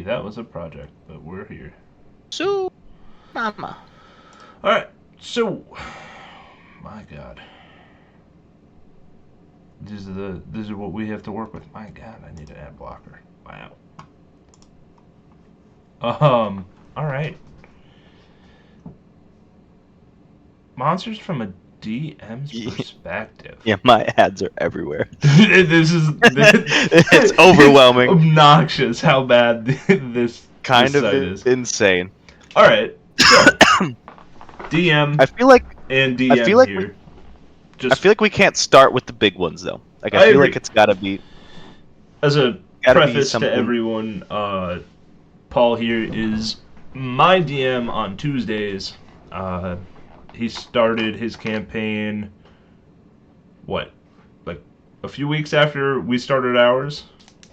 that was a project, but we're here. So, mama. All right. So, my God, these are what we have to work with. My God, I need an ad blocker. Wow. All right. Monsters from a DM's perspective. Yeah, my ads are everywhere. this is It's it's overwhelming. obnoxious how bad this Kind of site is. insane. All right. So, DM I feel like and I DM feel like we here. I Just feel like we can't start with the big ones though. Like I I feel like agree. it's As a gotta be preface to something. everyone, Paul here is my DM on Tuesdays. Uh, he started his campaign, what, like a few weeks after we started ours?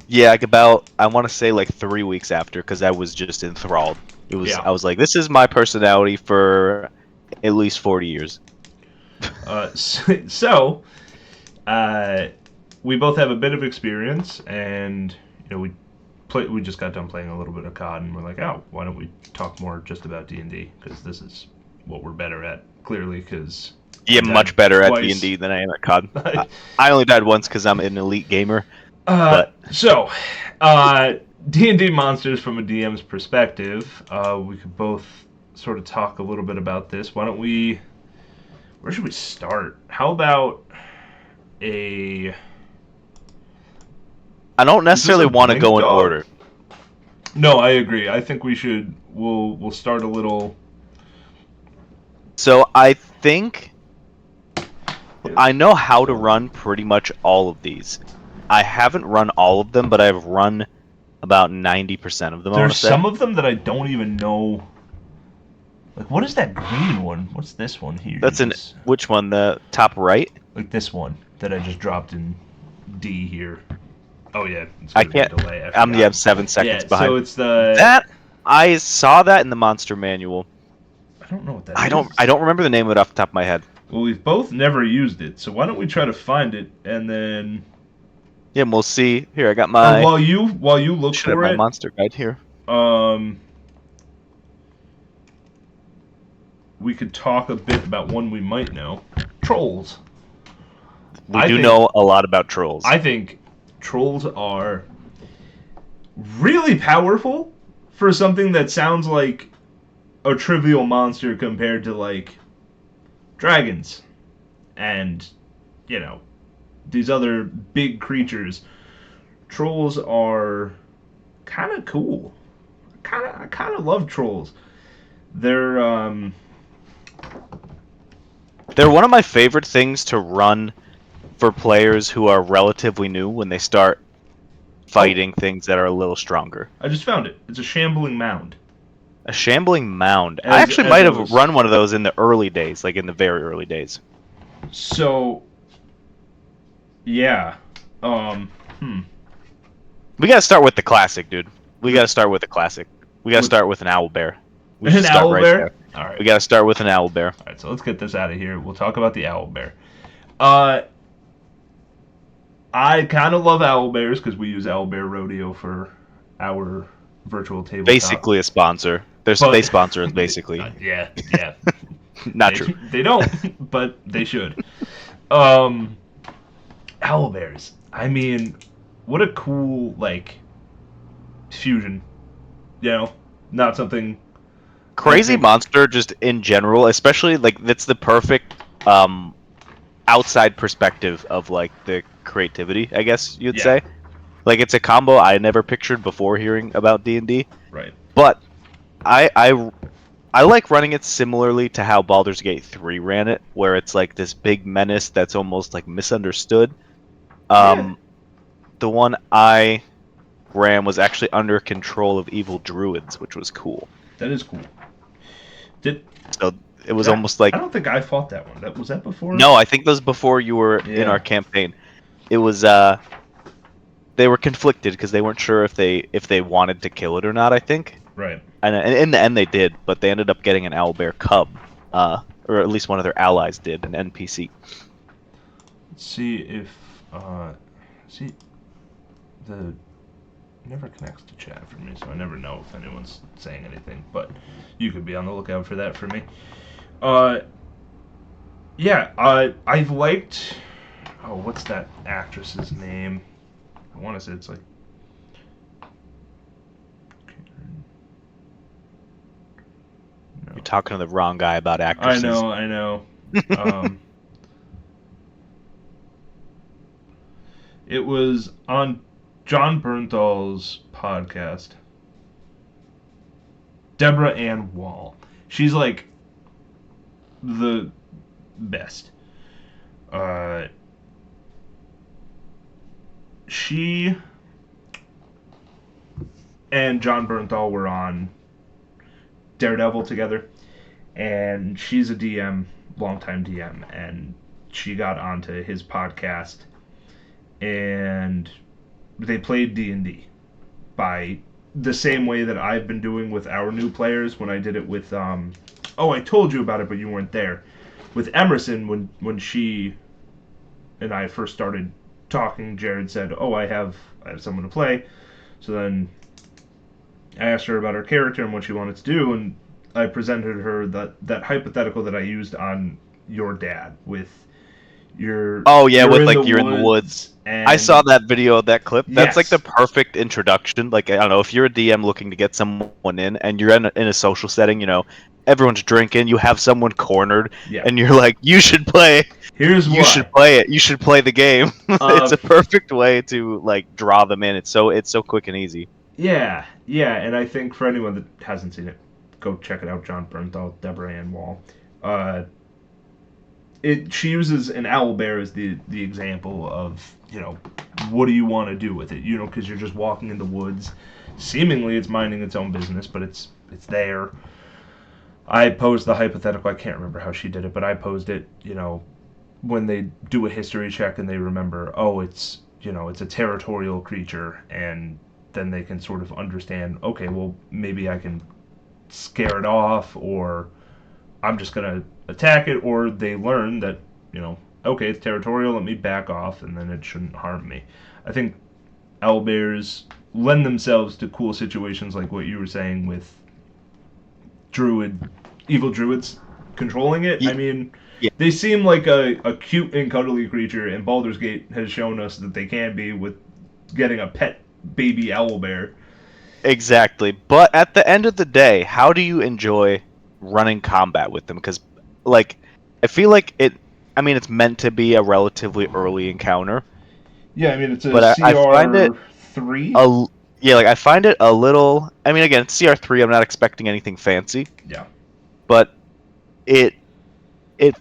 Yeah, like about I want to say like 3 weeks after, because I was just enthralled. Yeah. I was like, this is my personality for at least 40 years. So, uh, we both have a bit of experience, and we just got done playing a little bit of COD, and we're like, oh, why don't we talk more just about D&D? Because this is what we're better at, clearly, because I Yeah, died much better at twice. D&D than I am at COD. I only died once because I'm an elite gamer, but So, uh, D&D monsters from a DM's perspective, we could both sort of talk a little bit about this. Why don't we... Where should we start? How about a... I don't Is this necessarily a want to blink go in dog? order. No, I agree. I think we should... We'll start a little... So I think Yeah. I know how to run pretty much all of these. I haven't run all of them, but I've run about 90% of them, I want There's to say. some of them that I don't even know... Like, what is that green one? What's this one here? That's an which one? The top right? Like this one that I just dropped in D here. Oh yeah, it's I gonna be a can't. delay. I I'm forgot. 7 seconds Yeah, so behind. it's the That I saw that in the monster manual. I don't know what that I don't. I is. don't remember the name of it off the top of my head. Well, we've both never used it, so why don't we try to find it and then Yeah, we'll see. Here, I got or my. while you look Should have for my it, monster guide here. um, we could talk a bit about one we might know. Trolls. We I do think know a lot about trolls. I think trolls are really powerful for something that sounds like a trivial monster compared to like dragons and you know these other big creatures. Trolls are kind of cool. I kind of love trolls. They're They're one of my favorite things to run for players who are relatively new when they start oh, fighting things that are a little stronger. I just found it. It's a shambling mound. A shambling mound. I actually As might I have was run one of those in the early days, like in the very early days. so yeah. Um hmm. We gotta start with the classic, dude. We The, gotta start with the classic. We gotta with start with an owl bear. We should an start owl right there. bear. All right. We gotta start with an owl bear. All right. So let's get this out of here. We'll talk about the owl bear. Uh I kind of love owl bears because we use Owl Bear Rodeo for our virtual tabletop. Basically a sponsor. They But sponsor us basically. yeah, yeah, Not they true. they don't, but they should. Um, Owl bears. I mean, what a cool like fusion. You know, not something I Crazy think. monster just in general, especially like that's the perfect outside perspective of like the creativity, I guess you'd Yeah, say. Like it's a combo I never pictured before hearing about D&D, right. but I I I like running it similarly to how Baldur's Gate 3 ran it, where it's like this big menace that's almost like misunderstood. Yeah, Um, the one I ran was actually under control of evil druids, which was cool. that is cool. Did So it was that? almost like I don't think I fought that one. That was that before. no, I think that was before you were in our Yeah, campaign. It was they were conflicted because they weren't sure if they wanted to kill it or not, I think. right. And in the end they did, but they ended up getting an owlbear cub, or at least one of their allies did, an NPC. Let's see if see the never connects to chat for me, so I never know if anyone's saying anything. But you could be on the lookout for that for me. Uh, yeah, I've liked. Oh, what's that actress's name? I want to say it's like. No. You're talking to the wrong guy about actresses. I know. It was on John Bernthal's podcast. Deborah Ann Wall. She's like the best. She and John Bernthal were on Daredevil together, and she's a DM, longtime DM, and she got onto his podcast, and they played D&D by the same way that I've been doing with our new players when I did it with I told you about it but you weren't there. With Emerson, when she and I first started talking, Jared said, "Oh, I have someone to play." So then I asked her about her character and what she wanted to do, and I presented her that hypothetical that I used on your dad with your. Oh yeah, you're with in like the you're in the woods. And I saw that video, that clip. That's like Yes. the perfect introduction. Like, I don't know, if you're a DM looking to get someone in and you're in a social setting, you know, everyone's drinking, you have someone cornered, Yeah. and you're like, you should play. Here's You why. should play it. You should play the game. It's a perfect way to like draw them in. It's so quick and easy. Yeah, and I think for anyone that hasn't seen it, go check it out. John Bernthal, Deborah Ann Wall. She uses an owlbear as the example of, you know, what do you want to do with it? You know, because you're just walking in the woods. Seemingly, it's minding its own business, but it's there. I posed the hypothetical. I can't remember how she did it, but I posed it. You know, when they do a history check and they remember, oh, it's a territorial creature, and then they can sort of understand, okay, well, maybe I can scare it off, or I'm just going to attack it, or they learn that, okay, it's territorial, let me back off, and then it shouldn't harm me. I think owlbears lend themselves to cool situations like what you were saying with evil druids controlling it. I mean, Yeah. they seem like a cute and cuddly creature, and Baldur's Gate has shown us that they can be with getting a pet baby owlbear. Exactly. But at the end of the day, how do you enjoy running combat with them? Because, like, I feel like it's meant to be a relatively early encounter. Yeah, I mean, it's a But I find it CR3. I find it a little. I mean, again, it's CR3. I'm not expecting anything fancy. Yeah. But it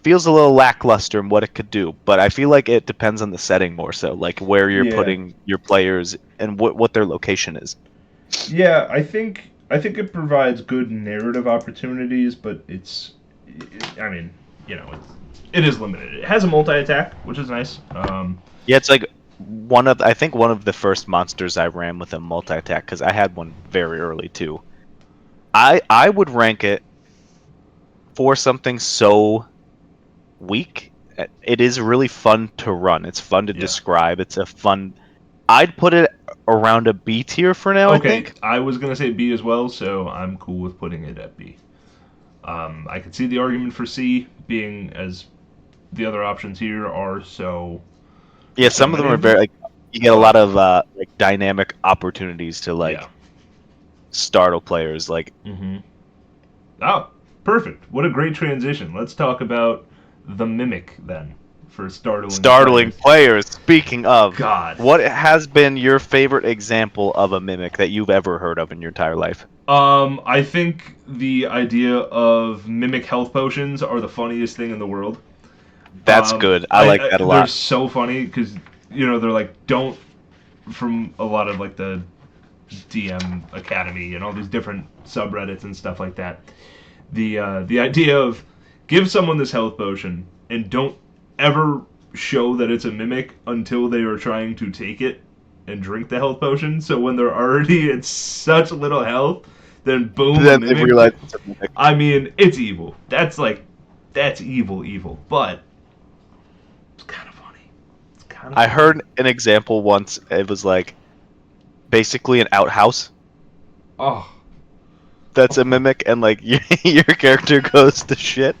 feels a little lackluster in what it could do. But I feel like it depends on the setting more so, like where you're putting your players and what their location is. Yeah, I think it provides good narrative opportunities, but it is limited. It has a multi-attack, which is nice. Yeah, it's like one of the first monsters I ran with a multi-attack, because I had one very early too. I would rank it for something so weak. It is really fun to run. It's fun to describe. It's a fun. I'd put it around a B tier for now. Okay, I think I was gonna say B as well, so I'm cool with putting it at B. I could see the argument for C, being as the other options here are so. Yeah, some of them are very. Like, you get a lot of like dynamic opportunities to startle players. Like. Mm-hmm. Oh, perfect! What a great transition. Let's talk about the Mimic then. For startling players. Speaking of, God, what has been your favorite example of a mimic that you've ever heard of in your entire life? I think the idea of mimic health potions are the funniest thing in the world. That's good. I like that a lot. They're so funny because they're like from a lot of like the DM Academy and all these different subreddits and stuff like that. The idea of give someone this health potion and don't ever show that it's a mimic until they are trying to take it and drink the health potion. So when they're already at such little health, then boom, then they realize it's a mimic. I mean, it's evil. That's evil. But it's kind of funny. I heard an example once. It was like, basically an outhouse Oh, that's a mimic, and like your character goes to shit,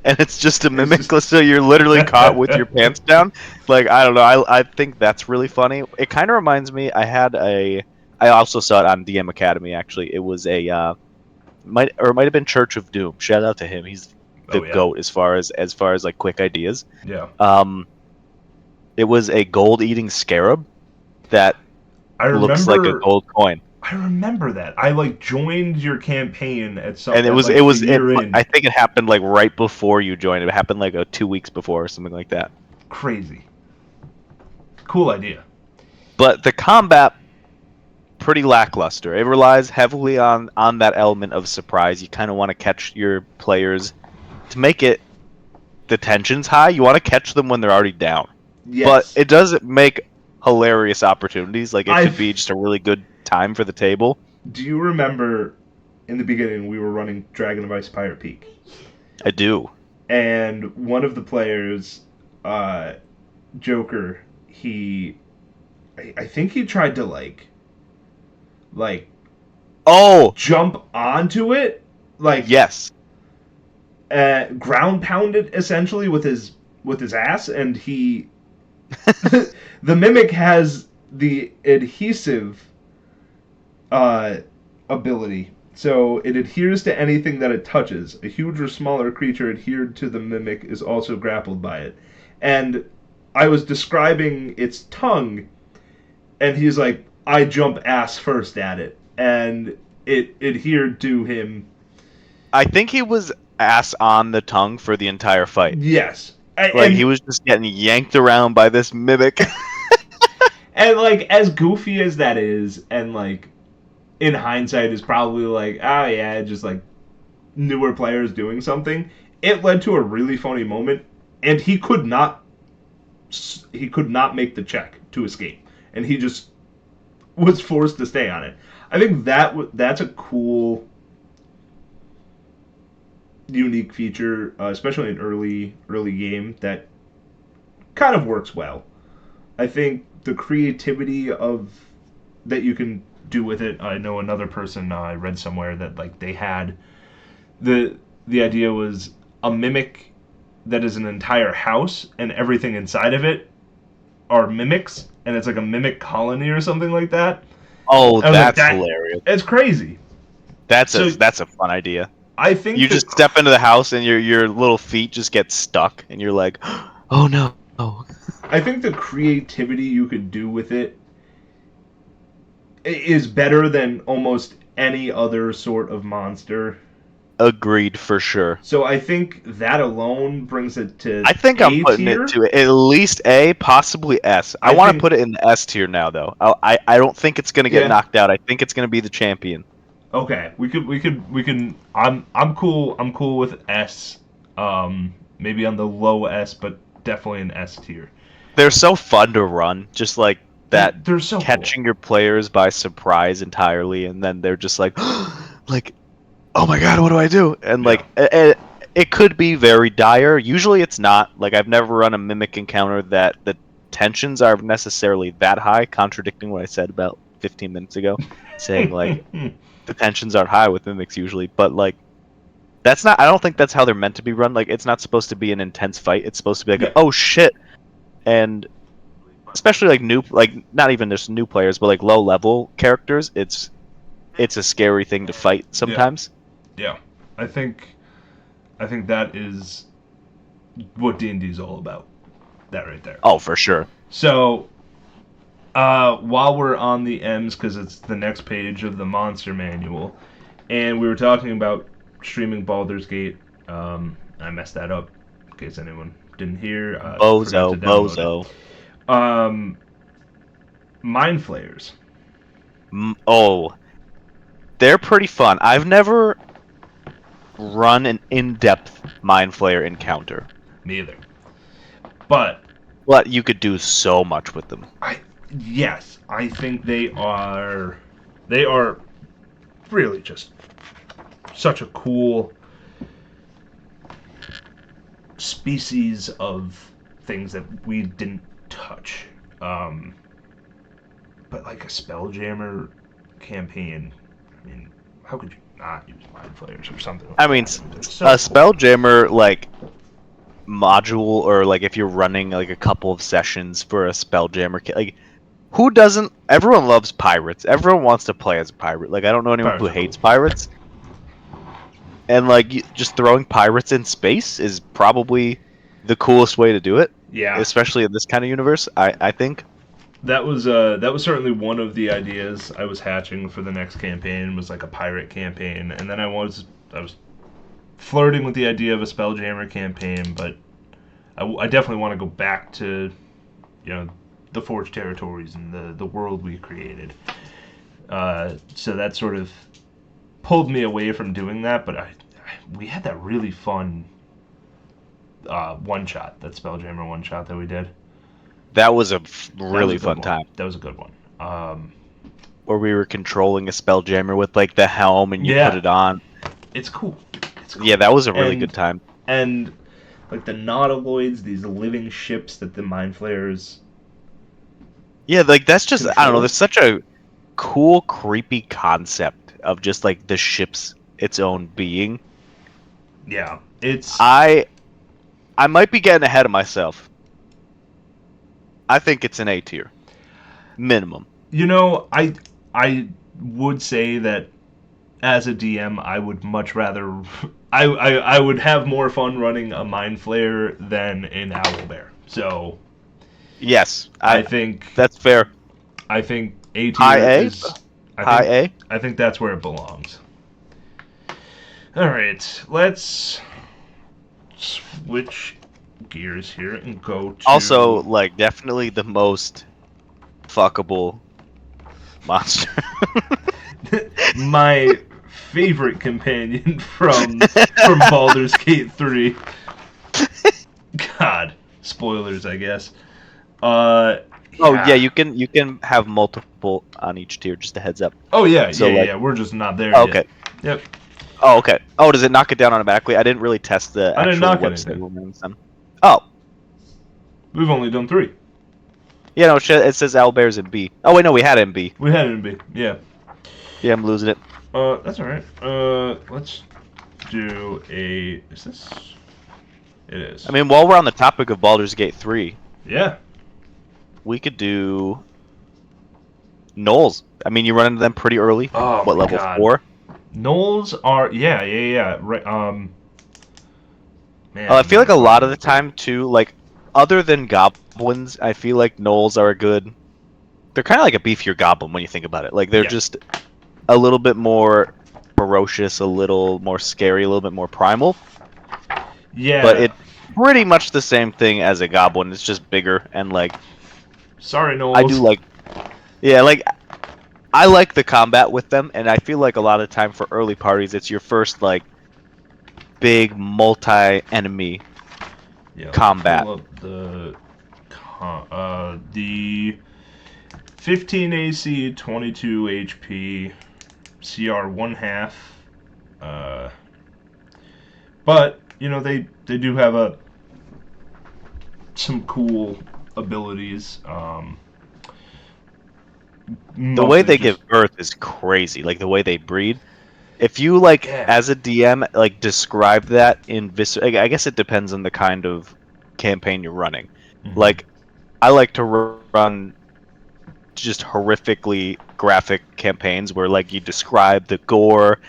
and it's just a it's mimic. just. So you're literally caught with your pants down. Like I don't know. I think that's really funny. It kind of reminds me. I also saw it on DM Academy. Actually, it was a it might have been Church of Doom. Shout out to him. He's the Oh yeah, goat as far as like quick ideas. yeah. Um, it was a gold eating scarab that I looks like a remember. gold coin. I remember that. I like joined your campaign at some And it at was like it the was it. year in. I think it happened like right before you joined. It happened like 2 weeks before or something like that. Crazy. Cool idea. But the combat pretty lackluster. It relies heavily on that element of surprise. You kind of want to catch your players to make it the tensions high. You want to catch them when they're already down. But Yes. it doesn't make hilarious opportunities. Like it I could be just a really good time for the table. do you remember in the beginning we were running Dragon of Ice Pirate Peak, I do. and one of the players, uh, Joker, I think he tried to like Oh jump onto it, like yes. ground pound it essentially with his ass, and he the mimic has the adhesive uh, ability. So it adheres to anything that it touches. A huge or smaller creature adhered to the mimic is also grappled by it. And I was describing its tongue, and he's like, I jump ass first at it. And it adhered to him. I think he was ass on the tongue for the entire fight. Yes. Like he was just getting yanked around by this mimic. And like, as goofy as that is, and like, in hindsight, is probably like, oh yeah, just like newer players doing something. It led to a really funny moment, and he could not make the check to escape, and he just was forced to stay on it. I think that's a cool, unique feature, especially in early game that kind of works well. I think the creativity of that you can do with it. I know another person I read somewhere that like they had the the idea was a mimic that is an entire house and everything inside of it are mimics and it's like a mimic colony or something like that. Oh, I was like that's that hilarious. it's crazy. So That's a fun idea. I think You the just step into the house and your little feet just get stuck and you're like, "Oh no." Oh. I think the creativity you could do with it is better than almost any other sort of monster. Agreed for sure. So I think that alone brings it to I think I'm A putting it tier. to at least A, possibly S. I I want to think put it in the S tier now though. I don't think it's going to get yeah. knocked out. I think it's going to be the champion. Okay, we can. I'm cool. I'm cool with S. Maybe on the low S, but definitely an S tier. They're so fun to run. Just like that They're so cool. catching your players by surprise entirely and then they're just like like oh my god, what do I do? And Yeah. like it could be very dire. Usually it's not. Like I've never run a mimic encounter that the tensions are necessarily that high, contradicting what I said about 15 minutes ago, saying like the tensions aren't high with mimics usually, but like that's not I don't think that's how they're meant to be run. Like it's not supposed to be an intense fight. It's supposed to be like Yeah. oh shit. And especially like new like not even just new players, but like low level characters, it's a scary thing to fight Yeah. sometimes. Yeah. I think I think that is what D&D is all about. That right there. Oh, for sure. So, while we're on the M's, because it's the next page of the monster manual, and we were talking about streaming Baldur's Gate. I messed that up in case anyone didn't hear. Forgot Bozo, to download bozo. it. Mind Flayers. Oh, they're pretty fun. I've never run an in-depth Mind Flayer encounter, Me either. But but you could do so much with them. yes, I think they are really just such a cool species of things that we didn't touch. but like a Spelljammer campaign, I mean, how could you not use Mind Flayers or something like I mean, that? It's a so cool. Spelljammer like module, or like if you're running like a couple of sessions for a Spelljammer, like who doesn't? Everyone loves pirates. Everyone wants to play as a pirate. Like I don't know anyone Pirates who are cool. hates pirates. And like just throwing pirates in space is probably the coolest way to do it, Yeah, especially in this kind of universe. I think. that was certainly one of the ideas I was hatching for the next campaign, was like a pirate campaign, and then I was flirting with the idea of a Spelljammer campaign, but I definitely want to go back to, you know, the Forged Territories and the world we created. So that sort of pulled me away from doing that, but we had that really fun one shot, that Spelljammer one shot that we did. That was a That was a really good fun one. time. That was a good one. Where we were controlling a Spelljammer with like the helm and you put Yeah, it on. it's cool. It's Yeah, cool. that was a really good And time. and like the Nautiloids, these living ships that the Mind Flayers Yeah, like that's just I don't know, control. there's such a cool, creepy concept of just like the ship's its own being. Yeah, it's I I might be getting ahead of myself. I think it's an A tier. Minimum. you know I would say that as a DM, I would much rather I would have more fun running a Mind Flayer than an Owlbear. So Yes, I think that's fair. I think A High tier A? is I High think A? I think that's where it belongs. All right, let's switch gears here and go Also, to like definitely the most fuckable monster. my favorite companion from Baldur's Gate 3. God, spoilers, I guess. Uh, Oh yeah, yeah. you can have multiple on each tier, just a heads up. Oh yeah, yeah, So yeah, like yeah. We're just not there oh, yet. okay. Yep. Oh okay. Oh, does it knock it down automatically? I didn't really test the I didn't actual knock website anything. we're running this on. Oh. We've only done 3. Yeah, no shit, it says owlbears in B. Oh wait, no, we had it in B. We had it in B. Yeah. Yeah, I'm losing it. That's all right. Let's do a. Is this? It is. I mean, while we're on the topic of Baldur's Gate 3, Yeah. we could do Knolls. I mean, you run into them pretty early. Oh What, my level God. 4? Knolls are. Yeah, yeah, yeah. Right. Man, I I'm feel like having a trouble lot of the with it. time too, like other than goblins, I feel like gnolls are a good. They're kind of like a beefier goblin when you think about it. Like they're Yeah. just a little bit more ferocious, a little more scary, a little bit more primal. But Yeah. it pretty much the same thing as a goblin. It's just bigger and like Sorry, I do Knolls. like. Yeah, like I like the combat with them, and I feel like a lot of time for early parties, it's your first like big multi-enemy Yeah. Let me combat. pull up the 15 AC, 22 HP, CR 1/2. Uh, but you know they do have a some cool abilities. The way Mostly they just give birth is crazy. Like the way they breed. If you like, yeah. as a DM, like describe that in I guess it depends on the kind of campaign you're running. Hmm. Like, I like to run just horrifically graphic campaigns where like you describe the gore,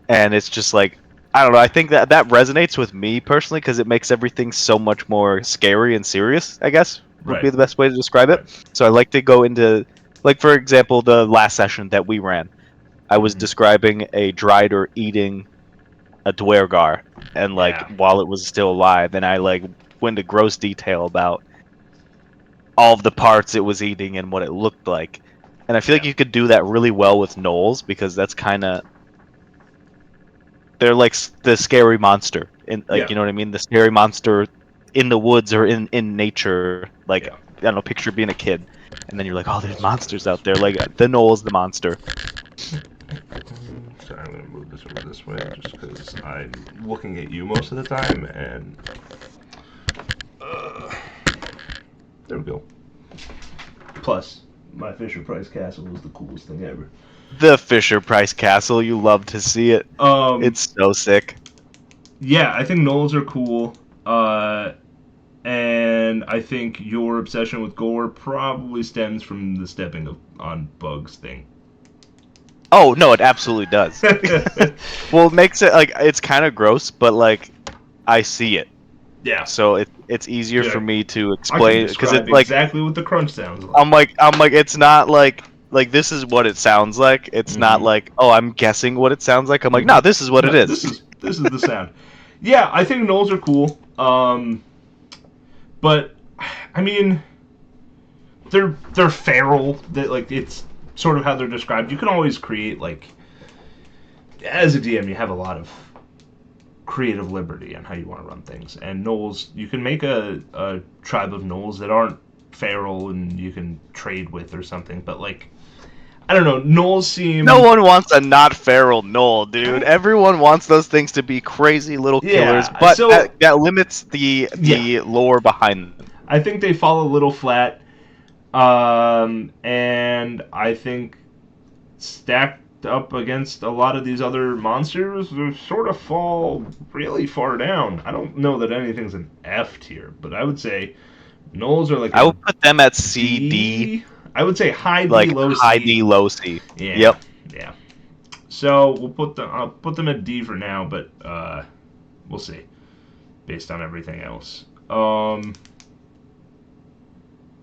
and it's just like I don't know. I think that resonates with me personally because it makes everything so much more scary and serious. I guess would be Right. the best way to describe it. Right. So I like to go into like for example the last session that we ran. I was Hmm. describing a Drider eating a Dwergar, and like Yeah. while it was still alive, and I like went into gross detail about all of the parts it was eating and what it looked like. And I feel like Yeah. you could do that really well with gnolls because that's kind of they're like the scary monster, and like Yeah. you know what I mean, the scary monster in the woods or in nature. Like Yeah. I don't know, picture being a kid, and then you're like, oh, there's monsters out there. Like the gnoll is the monster. Sorry, I'm gonna move this over this way just because I'm looking at you most of the time, and uh, there we go. Plus, my Fisher Price Castle was the coolest thing ever. The Fisher Price Castle, you love to see it. It's so sick. Yeah, I think gnolls are cool. And I think your obsession with gore probably stems from the stepping on bugs thing. Oh no, it absolutely does. Well, it makes it like it's kind of gross, but like I see it, Yeah. so it's easier Yeah. for me to I can explain because describe it's like exactly what the crunch sounds like. I'm like it's not like this is what it sounds like. It's not like, oh, I'm guessing what it sounds like. I'm like, no, this is what it No, is. this is the sound. Yeah, I think gnolls are cool. But I mean, they're feral. That like it's sort of how they're described. You can always create like as a DM, you have a lot of creative liberty on how you want to run things. And gnolls, you can make a tribe of gnolls that aren't feral and you can trade with or something. But like, I don't know, gnolls seem No one wants a not feral gnoll, dude. Everyone wants those things to be crazy little killers, Yeah, but so- that limits the Yeah. lore behind them. I think they fall a little flat. And I think stacked up against a lot of these other monsters, they sort of fall really far down. I don't know that anything's an F tier, but I would say gnolls are like I a would put them at C, D, I would say high D, like low high C. D, low C. Yeah. Yep. Yeah. So I'll put them at D for now, but we'll see based on everything else.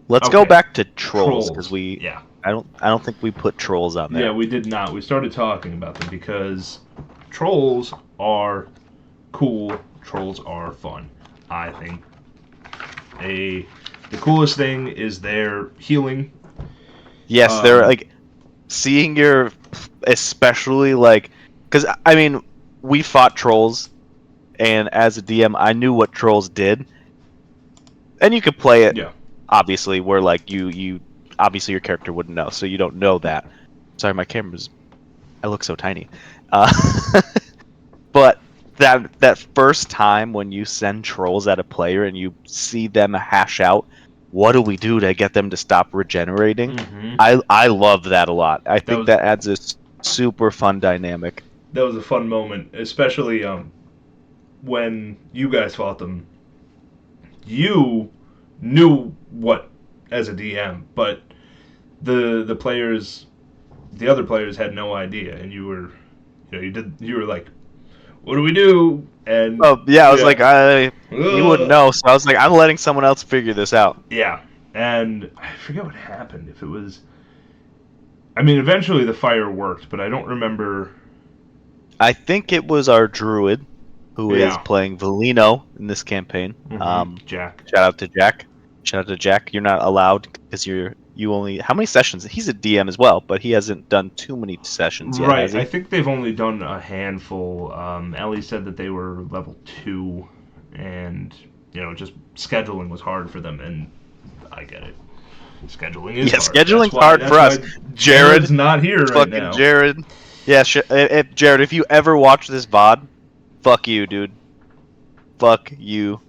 Let's Okay. go back to trolls because yeah. I don't think we put trolls on there. Yeah, we did not. We started talking about them because trolls are cool. Trolls are fun. I think the coolest thing is their healing. Yes, they're like seeing your, especially like, because I mean, we fought trolls, and as a DM, I knew what trolls did, and you could play it. Yeah. Obviously, where like you obviously your character wouldn't know, so you don't know that. Sorry, my camera's. I look so tiny. But that first time when you send trolls at a player and you see them hash out, what do we do to get them to stop regenerating? Mm-hmm. I love that a lot. I think was- that adds a super fun dynamic. That was a fun moment, especially when you guys fought them. You knew what as a DM, but the players, the other players had no idea, and you were, you were like, what do we do? And Oh yeah, I was like, you wouldn't know, so I was like, I'm letting someone else figure this out. Yeah, and I forget what happened. If it was, I mean, eventually the fire worked, but I don't remember. I think it was our druid who is Yeah. playing Velino in this campaign. Jack. Shout out to Jack. Shout out to Jack. You're not allowed because you only how many sessions? He's a DM as well, but he hasn't done too many sessions yet. Right. Has he? I think they've only done a handful. Ellie said that they were level 2, and just scheduling was hard for them, and I get it. Scheduling is hard. Scheduling's That's why- hard that's for us. why Jared's not here right fucking now. Jared. Yeah, Jared, if you ever watch this VOD, fuck you, dude. Fuck you.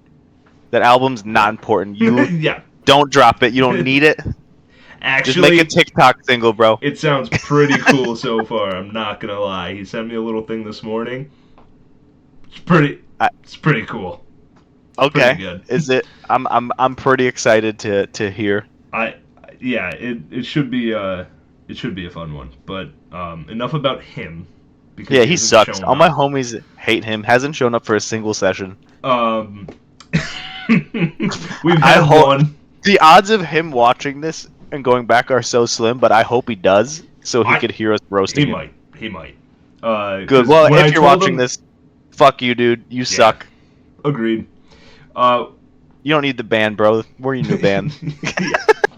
That album's not important. You Yeah. don't drop it. You don't need it. Just Actually, make a TikTok single, bro. it sounds pretty cool so far. I'm not gonna lie. He sent me a little thing this morning. It's pretty. It's pretty cool. Okay. Pretty good. Is it? I'm pretty excited to hear. Yeah. It should be a fun one. But enough about him. Because Yeah, he hasn't sucks. shown All my up. homies hate him. Hasn't shown up for a single session. We've I had hope- one. The odds of him watching this and going back are so slim, but I hope he does, so he could hear us roasting him. He might. Good. 'Cause Well, when I if you're told watching him- this, fuck you, dude. You suck. Agreed. You don't need the band, bro. We're your new band.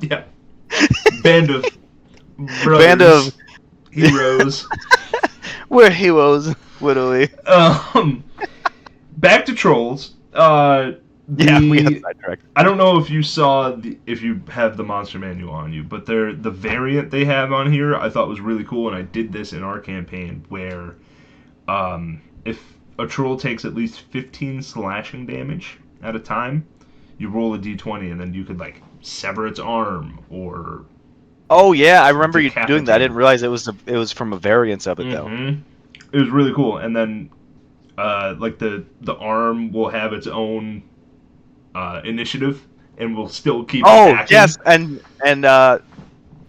yeah. Band of brothers, Band of- heroes. We're heroes, literally. Back to trolls. Yeah, we got sidetracked. I don't know if you saw if you have the monster manual on you, but the variant they have on here I thought was really cool, and I did this in our campaign where if a troll takes at least 15 slashing damage at a time, you roll a d20 and then you could like sever its arm or Oh yeah, I remember you doing that. I Decapitated. didn't realize it was from a variance of it though. Mm-hmm. It was really cool. And then, like the arm will have its own initiative and will still keep Oh attacking. yes, and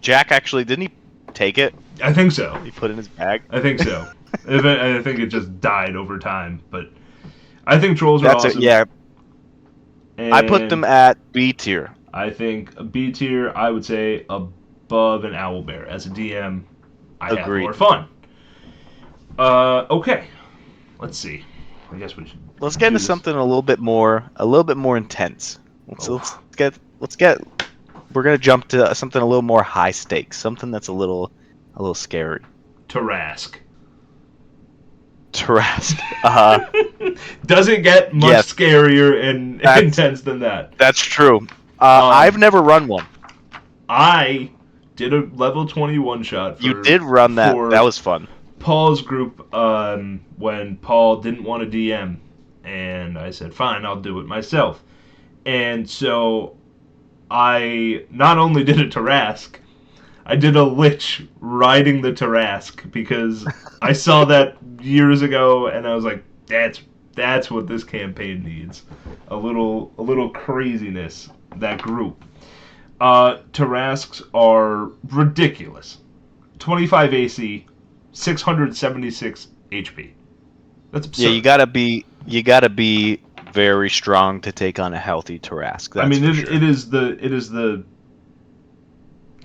Jack actually didn't he take it? I think so. He put it in his bag. I think so. I think it just died over time, but I think trolls are That's it. awesome. Yeah, And I put them at B tier. I think a B tier. I would say above an owlbear. As a DM, I have Agreed. more fun. Okay. Let's see. I guess we should. Let's get do into this. something a little bit more intense. Oh. Let's get. We're gonna jump to something a little more high stakes. Something that's a little scary. Tarask. Tarask. Doesn't get much Yes. scarier and That's- intense than that. That's true. I've never run one. I did a level 20 one shot. You did run that. for That was fun. Paul's group when Paul didn't want to DM, and I said, "Fine, I'll do it myself." And so I not only did a Tarask, I did a Lich riding the Tarask because I saw that years ago, and I was like, "That's what this campaign needs, a little craziness." That group. Tarasks are ridiculous. 25 AC, 676 HP. That's absurd. Yeah, you gotta be very strong to take on a healthy Tarask. That's I mean, for sure. it is the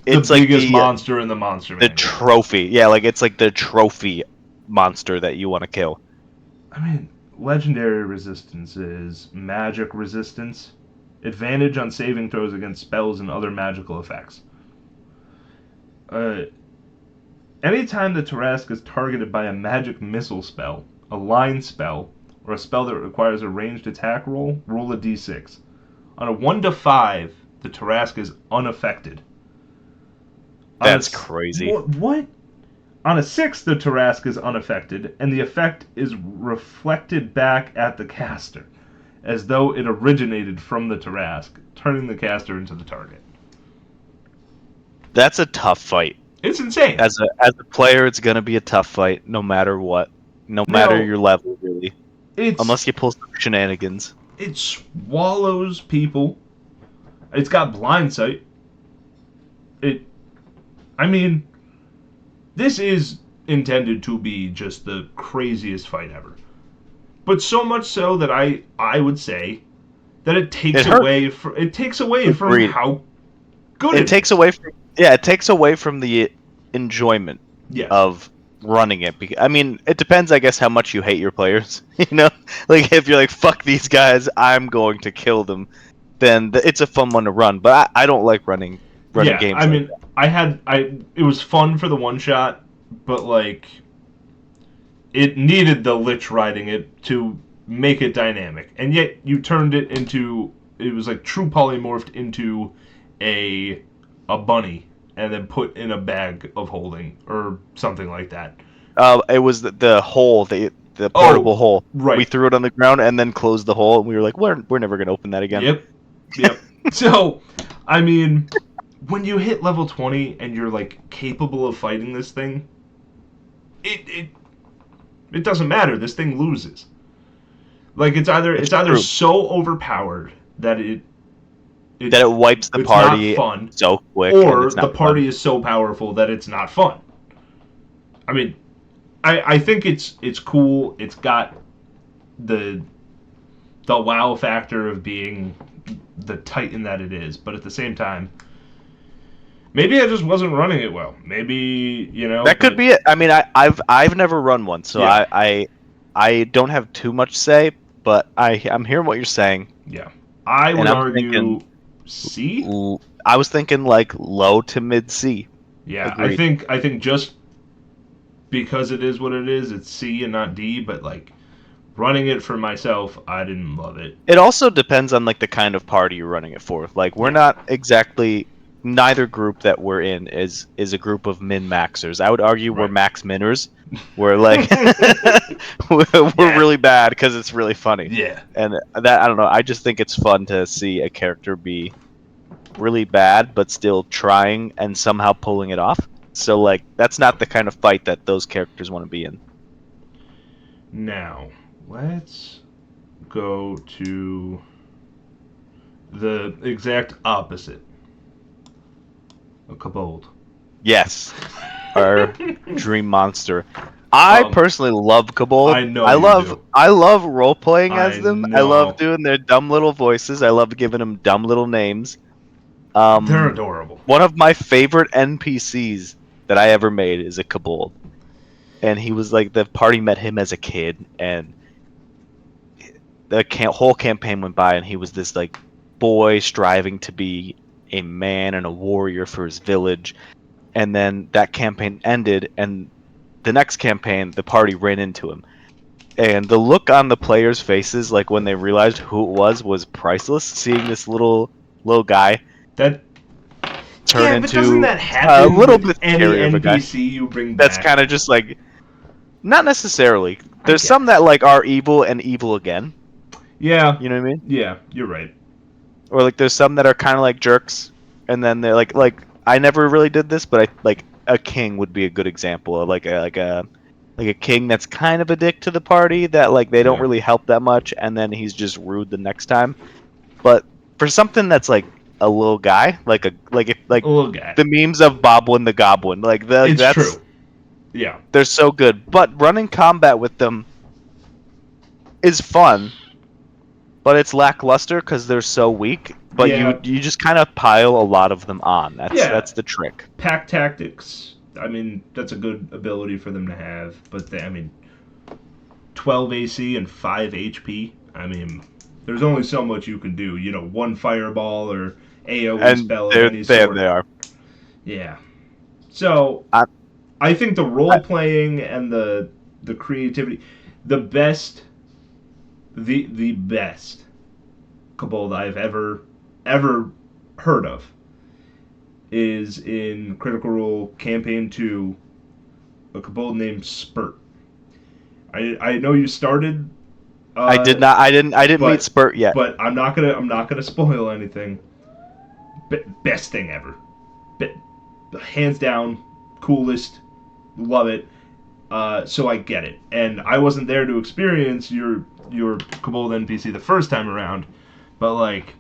It's the like biggest the monster in the monster the manual. trophy. Yeah, like it's like the trophy monster that you want to kill. I mean, legendary resistance is magic resistance, advantage on saving throws against spells and other magical effects. Anytime the Tarask is targeted by a magic missile spell, a line spell, or a spell that requires a ranged attack roll, roll a d6. On a 1 to 5, the Tarask is unaffected. On That's a s- crazy. What? On a 6, the Tarask is unaffected, and the effect is reflected back at the caster, as though it originated from the Tarask, turning the caster into the target. That's a tough fight. It's insane. As a player, it's gonna be a tough fight, no matter what, no matter your level, really. It's Unless you pull some shenanigans. it swallows people. It's got blind sight. I mean, this is intended to be just the craziest fight ever. But so much so that I would say that it takes away from Agreed. how good It takes away from it takes away from the enjoyment Yes. of running it. I mean, it depends, I guess, how much you hate your players. You know, like if you're like, "Fuck these guys, I'm going to kill them," then it's a fun one to run. But I don't like running yeah, games. I like mean, that. it was fun for the one shot, but like it needed the Lich riding it to make it dynamic. And yet you turned it into it was like true polymorphed into a bunny and then put in a bag of holding or something like that. It was the hole, the portable hole. right. We threw it on the ground and then closed the hole, and we were like, "We're never gonna open that again." Yep. So, I mean, when you hit level 20 and you're like capable of fighting this thing, it doesn't matter. This thing loses. Like it's either true. so overpowered that it wipes the it's party not fun, so quick, and or it's the not party fun. is so powerful that it's not fun. I mean, I think it's cool. It's got the wow factor of being the titan that it is, but at the same time, maybe I just wasn't running it well. Maybe That could be it. I mean, I've never run one, so Yeah. I don't have too much say, but I'm hearing what you're saying. Yeah, I would And I'm argue thinking- C. I was thinking like low to mid C. Yeah, Agreed. I think just because it is what it is, it's C and not D. But like running it for myself, I didn't love it. It also depends on like the kind of party you're running it for. Like we're not exactly neither group that we're in is a group of min maxers. I would argue we're Right. max minners. We're like we're really bad because it's really funny. Yeah, And that I don't know. I just think it's fun to see a character be really bad, but still trying and somehow pulling it off. So like that's not the kind of fight that those characters want to be in. Now, let's go to the exact opposite. A kobold. Yes, our dream monster. I personally love Kobold. I know you do. I love role playing as I them. I know. love doing their dumb little voices. I love giving them dumb little names. They're adorable. One of my favorite NPCs that I ever made is a Kobold, and he was like the party met him as a kid, and the whole campaign went by, and he was this like boy striving to be a man and a warrior for his village, and then that campaign ended, and the next campaign the party ran into him, and the look on the players' faces, like when they realized who it was priceless. Seeing this little guy That turn but into doesn't that happen a little with bit any scary of a guy. NPC you bring That's back? kind of just like, not necessarily. There's get some that like are evil and evil again. Yeah. You know what I mean? Yeah, you're right. Or like there's some that are kind of like jerks, and then they're like I never really did this, but I like a king would be a good example of like a king that's kind of a dick to the party, that like they don't Yeah. really help that much, and then he's just rude the next time. But for something that's like a little guy, like A little guy. the memes of Boblin the Goblin, like It's that's true. Yeah. they're so good. But running combat with them is fun, but it's lackluster because they're so weak. But Yeah. you just kind of pile a lot of them on. That's the trick. Pack tactics. I mean, that's a good ability for them to have. But 12 AC and 5 HP. I mean, there's only so much you can do. You know, one fireball or AoE And spell of any there sort. they are. Yeah. So I think the role playing and the creativity, the best Kobold I've ever heard of is in Critical Role Campaign 2, a Kobold named Spurt. I know you started. I didn't meet Spurt yet. But I'm not gonna spoil anything. Best thing ever. Hands down, coolest. Love it. So I get it, and I wasn't there to experience your Kobold NPC the first time around, but like,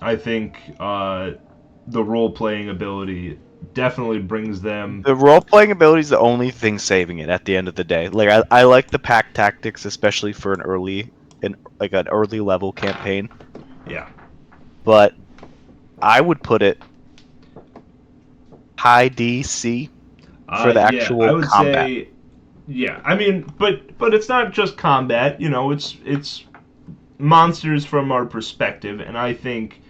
I think the role playing ability definitely brings them. The role playing ability is the only thing saving it at the end of the day. Like I like the pack tactics, especially for an early level campaign. Yeah. But I would put it high DC for the actual I would combat. say, yeah. I mean, but it's not just combat. You know, it's monsters from our perspective, and I think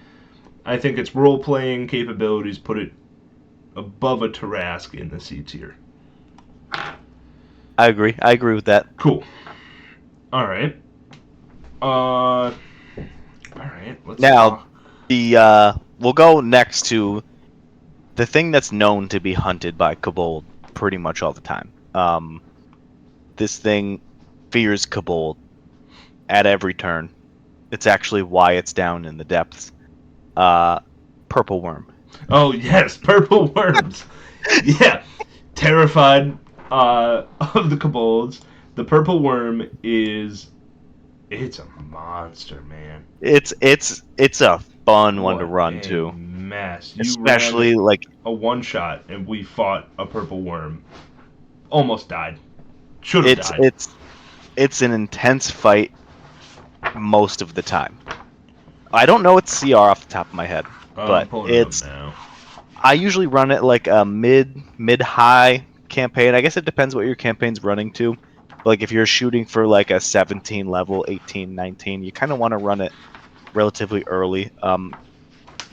its role playing capabilities put it above a Tarrasque in the C tier. I agree with that. Cool. All right. All right. Let's Now, talk. we'll go next to the thing that's known to be hunted by Kobold pretty much all the time. This thing fears Kobold at every turn. It's actually why it's down in the depths. Purple Worm. Oh yes, purple worms. Yeah, terrified of the kobolds. The purple worm it's a monster, man. It's a fun one to What run a to, mess. You especially ran like a one shot, and we fought a purple worm. Almost died. Should have died. it's an intense fight most of the time. I don't know its CR off the top of my head, but it's now. I usually run it like a mid high campaign. I guess it depends what your campaign's running to. Like if you're shooting for like a 17 level, 18, 19, you kind of want to run it relatively early.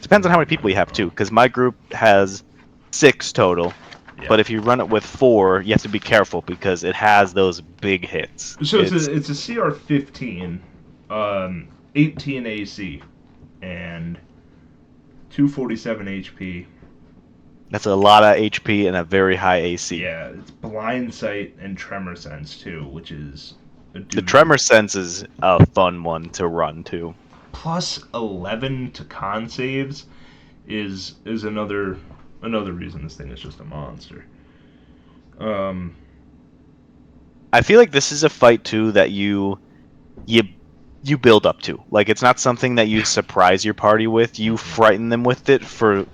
Depends on how many people you have too, because my group has 6 total. Yeah. But if you run it with 4, you have to be careful because it has those big hits. So it's a CR 15, 18 AC, and 247 HP. That's a lot of HP and a very high AC. Yeah, it's blind sight and tremor sense too, which is the tremor sense is a fun one to run too. plus 11 to con saves is another reason this thing is just a monster. Um, I feel like this is a fight too that you you build up to. Like it's not something that you surprise your party with. You frighten them with it for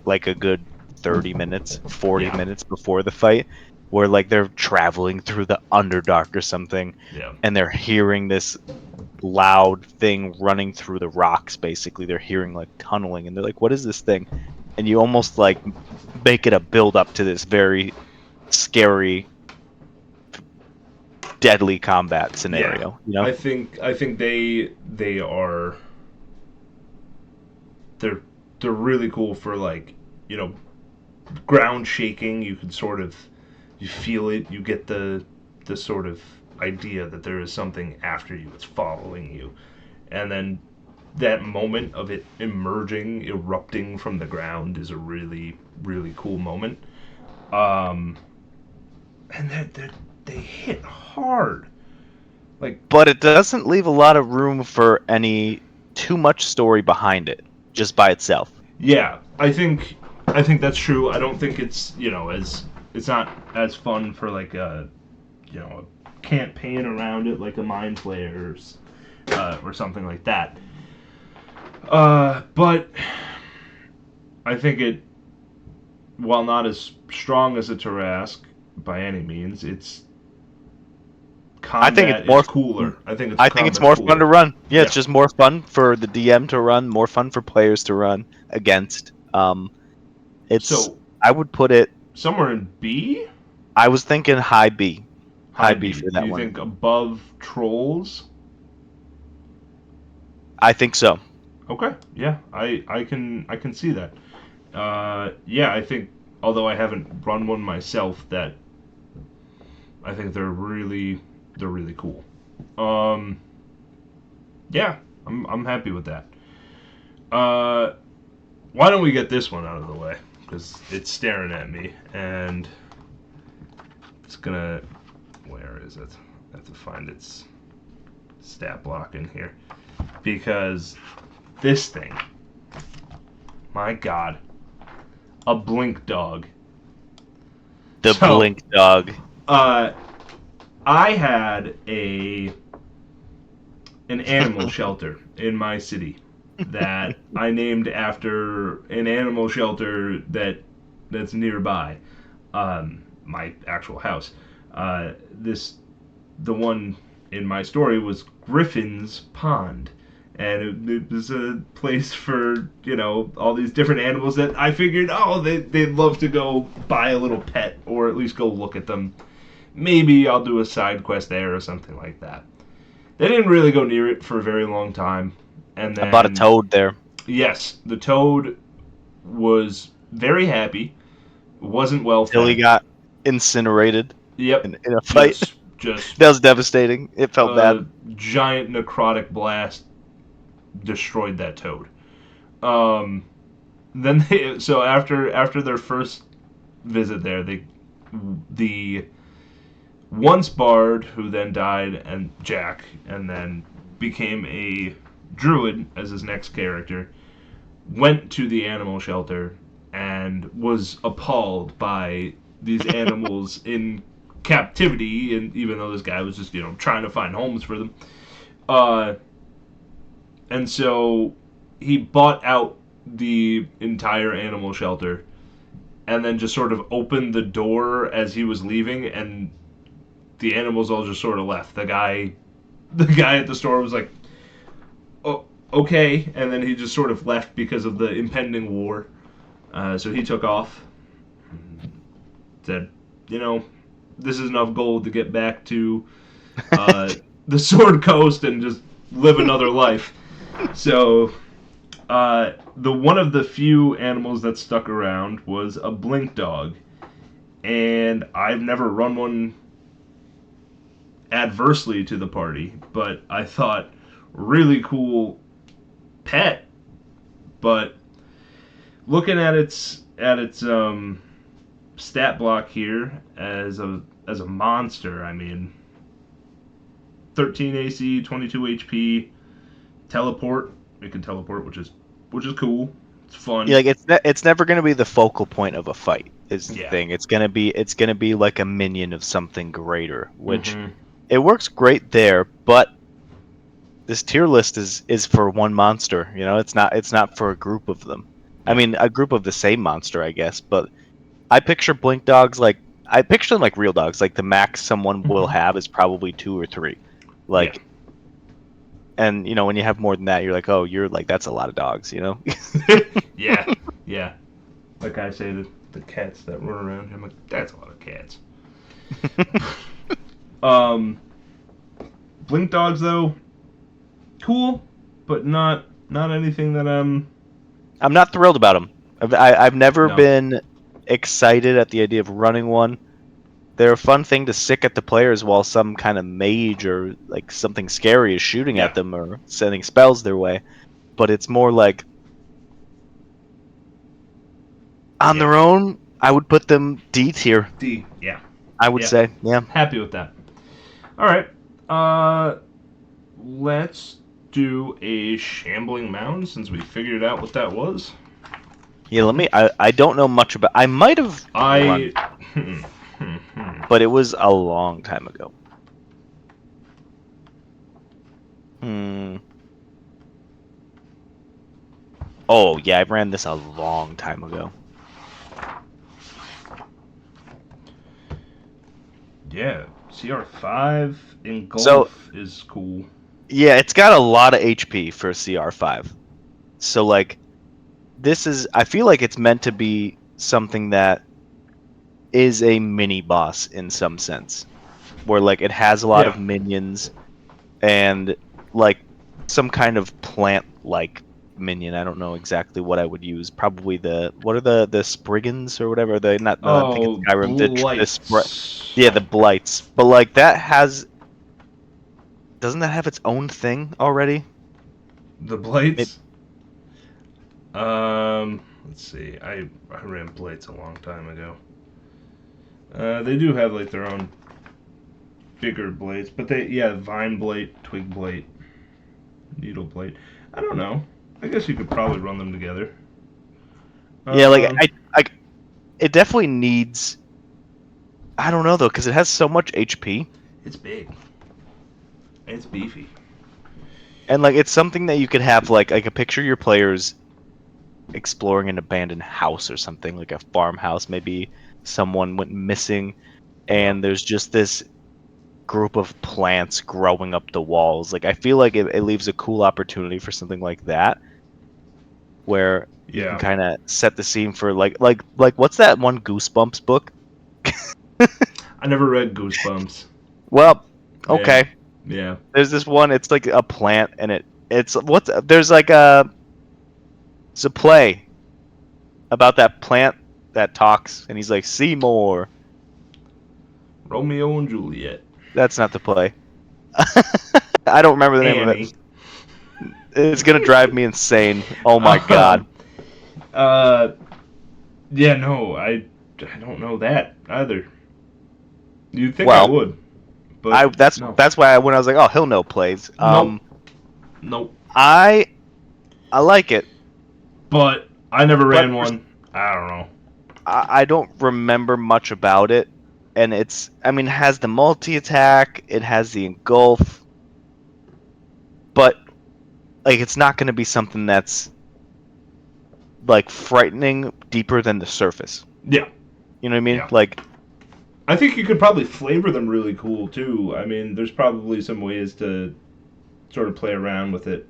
like a good 30 minutes, 40 yeah, minutes before the fight, where like they're traveling through the Underdark or something yeah, and they're hearing this loud thing running through the rocks basically. They're hearing like tunneling and they're like, what is this thing? And you almost like make it a build up to this very scary deadly combat yeah. scenario, you know? I think they are they're they're really cool for like you know ground shaking. You can sort of you feel it. You get the sort of idea that there is something after you. It's following you, and then that moment of it emerging, erupting from the ground is a really cool moment. Um, and they hit hard. Like But it doesn't leave a lot of room for any too much story behind it just by itself. yeah, I think that's true. I don't think it's as it's not as fun for like a a campaign around it like a Mind Flayer or something like that. But I think it, while not as strong as a Tarask by any means, its I think it's combat is more cooler. I think its I think it's combat's more fun cooler. to run. Yeah, Yeah. it's just more fun for the DM to run, more fun for players to run against. It's So I would put it. somewhere in B, I was thinking high B, high high B B. for Do that you one. think above Trolls? I think so. Okay. Yeah, I can see that. Yeah, I think although I haven't run one myself, that I think they're really cool. Um, yeah, I'm happy with that. Uh, why don't we get this one out of the way? Because it's staring at me, and it's gonna. Where is it? I have to find its stat block in here. Because this thing, my god, a blink dog. The So, Blink Dog. uh, I had an animal shelter in my city that I named after an animal shelter that's nearby, my actual house. This the one in my story was Griffin's Pond, and it was a place for all these different animals that I figured they'd love to go buy a little pet or at least go look at them. Maybe I'll do a side quest there or something like that. They didn't really go near it for a very long time, and I bought a then toad there. yes, the toad was very happy. Wasn't well Till he fed. got incinerated Yep, in a fight. just That was devastating. It felt a bad. giant necrotic blast destroyed that toad. Um, then so after their first visit there, the once bard who then died and Jack and then became a druid as his next character went to the animal shelter and was appalled by these animals in captivity, and even though this guy was just trying to find homes for them, uh, and so he bought out the entire animal shelter and then just sort of opened the door as he was leaving, and the animals all just sort of left. The guy at the store was like, "Oh, okay," and then he just sort of left because of the impending war. So he took off. Said, you know, this is enough gold to get back to uh, the Sword Coast and just live another life. So the one of the few animals that stuck around was a blink dog, and I've never run one adversely to the party, but I thought really cool pet. But looking at its stat block here as a monster, I mean, 13 AC, 22 HP, teleport, It can teleport, which is cool. It's fun. Yeah, like it's never gonna be the focal point of a fight. Is the Yeah. thing. It's gonna be like a minion of something greater, which Hmm. it works great there. But this tier list is for one monster. You know, it's not for a group of them. I Yeah. mean, a group of the same monster, I guess. But I picture blink dogs like I picture them like real dogs. Like the max someone will have is probably 2 or 3. Yeah. Like, and when you have more than that, you're like, oh, you're like that's a lot of dogs. Yeah. Yeah. Like I say, the cats that run around here, I'm like, that's a lot of cats. Um, Blink dogs though, cool, but not anything that I'm not thrilled about them. I've never no. been excited at the idea of running one. They're a fun thing to stick at the players while some kind of mage or like something scary is shooting Yeah. at them or sending spells their way. But it's more like on Yeah. their own, I would put them D tier. D. Yeah. I would Yeah. say, yeah. Happy with that. All right. Let's do a shambling mound since we figured out what that was. Yeah, let me. I don't know much about. I might have run, I. but it was a long time ago. Hmm. Oh yeah, I ran this a long time ago. Yeah. CR5 Engulf So is cool. yeah, it's got a lot of HP for CR5. So like, this is. I feel like it's meant to be something that is a mini boss in some sense, where like it has a lot of Yeah. minions and like some kind of plant-like minion. I don't know exactly what I would use. Probably what are the Spriggans or whatever? They not no, I'm thinking Oh, Skyrim. blights. Yeah, the blights. But like that doesn't that have its own thing already? The It, blights. Let's see. I ran blights a long time ago. They do have like their own bigger blades, but vine blade, twig blade, needle blade. I don't know. I guess you could probably run them together. yeah, like Um, it definitely needs. I don't know though, because it has so much HP, it's big. It's beefy. and like it's something that you could have like I could picture your players exploring an abandoned house or something like a farmhouse. Maybe someone went missing, Yeah. and there's just this group of plants growing up the walls. Like I feel like it leaves a cool opportunity for something like that, where you can Yeah. kind of set the scene for like what's that one Goosebumps book? I never read Goosebumps. Well, Yeah. okay. Yeah. There's this one. It's like a plant, and it's what's there's like it's a play about that plant that talks, and he's like Seymour. Romeo and Juliet. That's not the play. I don't remember the name of it. Annie. It's gonna drive me insane. Oh my god. Um, uh, yeah, no, I don't know that either. You'd think I Well, would, I but that's no. that's why when I was like, oh, he'll know plays. Nope. Nope. I like it, But I never but ran one. I don't know. I don't remember much about it. And I mean, it has the multi attack, it has the engulf, but like it's not going to be something that's like frightening deeper than the surface. Yeah. You know what I mean? Yeah. Like, I think you could probably flavor them really cool too. I mean, there's probably some ways to sort of play around with it.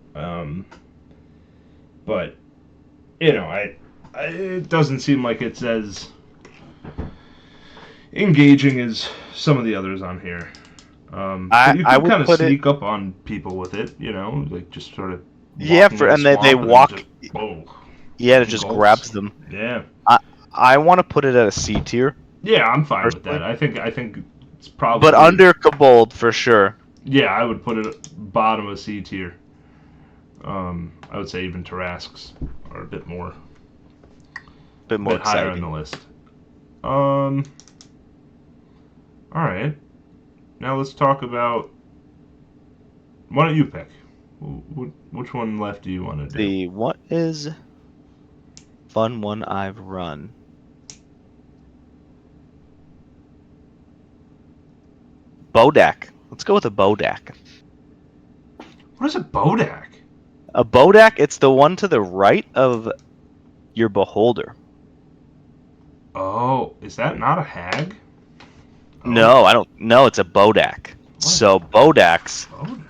But it doesn't seem like it's as engaging as some of the others on here. But you I could would kind of put it, sneak up on people with it, like just sort of yeah, walking in the and they swamp and walk, then just boom, yeah, it just engulfs. grabs them. Yeah, I want to put it at a C tier, yeah, I'm fine with personally, that. I think it's but probably under Kobold for sure. yeah. I would put it bottom of C tier. I would say even Tarrasques are a bit more, Bit a more bit higher on exciting. the list. All right. Now let's talk about. Why don't you pick? Which one left do you want to do? The what is fun one I've run? Bodak. Let's go with a Bodak. What is a Bodak? A Bodak, it's the one to the right of your Beholder. Oh, is that not a hag? Oh, No, I don't. No, it's a Bodak. What? So Bodaks, Bodak.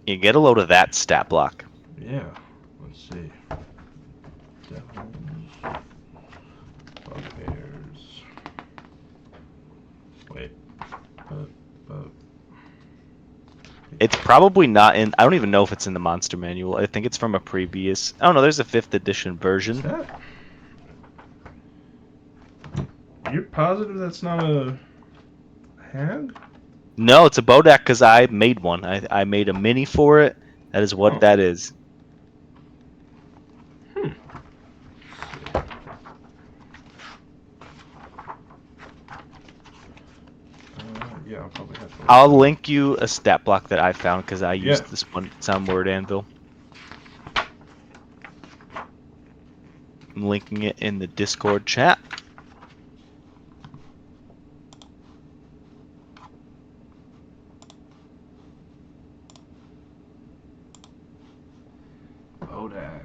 you get a load of that stat block. Yeah. Let's see. Devils. Bugbears. Wait. But. It's probably not in. I don't even know if it's in the monster manual. I think it's from a previous. Oh no, there's a 5th edition Is version. that? You're positive that's not a hag? No, it's a Bodak because I made one. I made a mini for it. That is what Oh. that is. Yeah, I'll probably have to. I'll link you a stat block that I found because I used Yeah. this one. It's on Word Anvil. I'm linking it in the Discord chat. Bodak.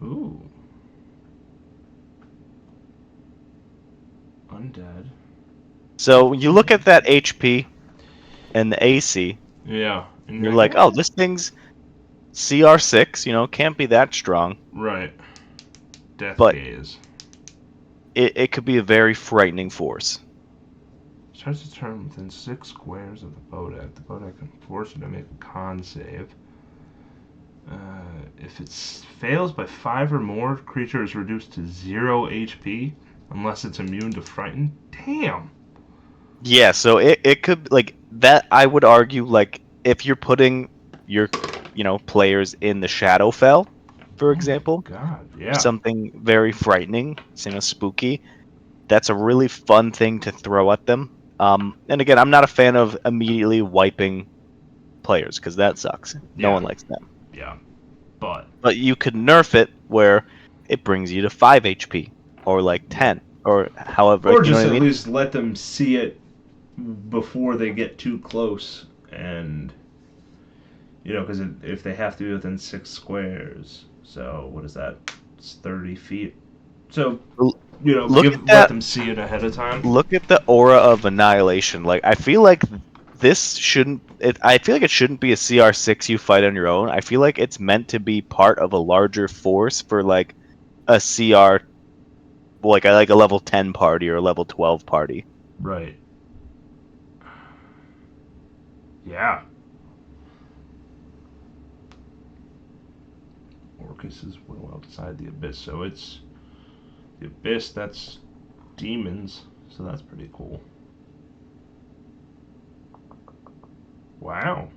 Ooh. Undead. So when you look at that HP and the AC, Yeah. And you're like, oh, this thing's CR6, can't be that strong. Right. Death But- gaze. It could be a very frightening force. Starts a turn within 6 squares of the Bodak. The Bodak can force you to make a con save. If it fails by 5 or more, creature is reduced to 0 HP unless it's immune to frighten. Damn. Yeah, so it could like that. I would argue like if you're putting your players in the Shadowfell, for example, God, yeah. something very frightening, spooky. That's a really fun thing to throw at them. And again, I'm not a fan of immediately wiping players because that sucks. No Yeah. one likes that. Yeah. But But you could nerf it where it brings you to 5 HP or like 10 or however. or you know just what I at mean? least let them see it before they get too close, and because if they have to be within 6 squares, so what is that? It's 30 feet. So Look at let that. them see it ahead of time. Look at the aura of annihilation. Like I feel like this shouldn't. I feel like it shouldn't be a CR6 you fight on your own. I feel like it's meant to be part of a larger force for like a CR, like a level 10 party or a level 12 party. Right. Yeah. Orcus is well outside the abyss, so it's the abyss. That's demons, so that's pretty cool. Wow.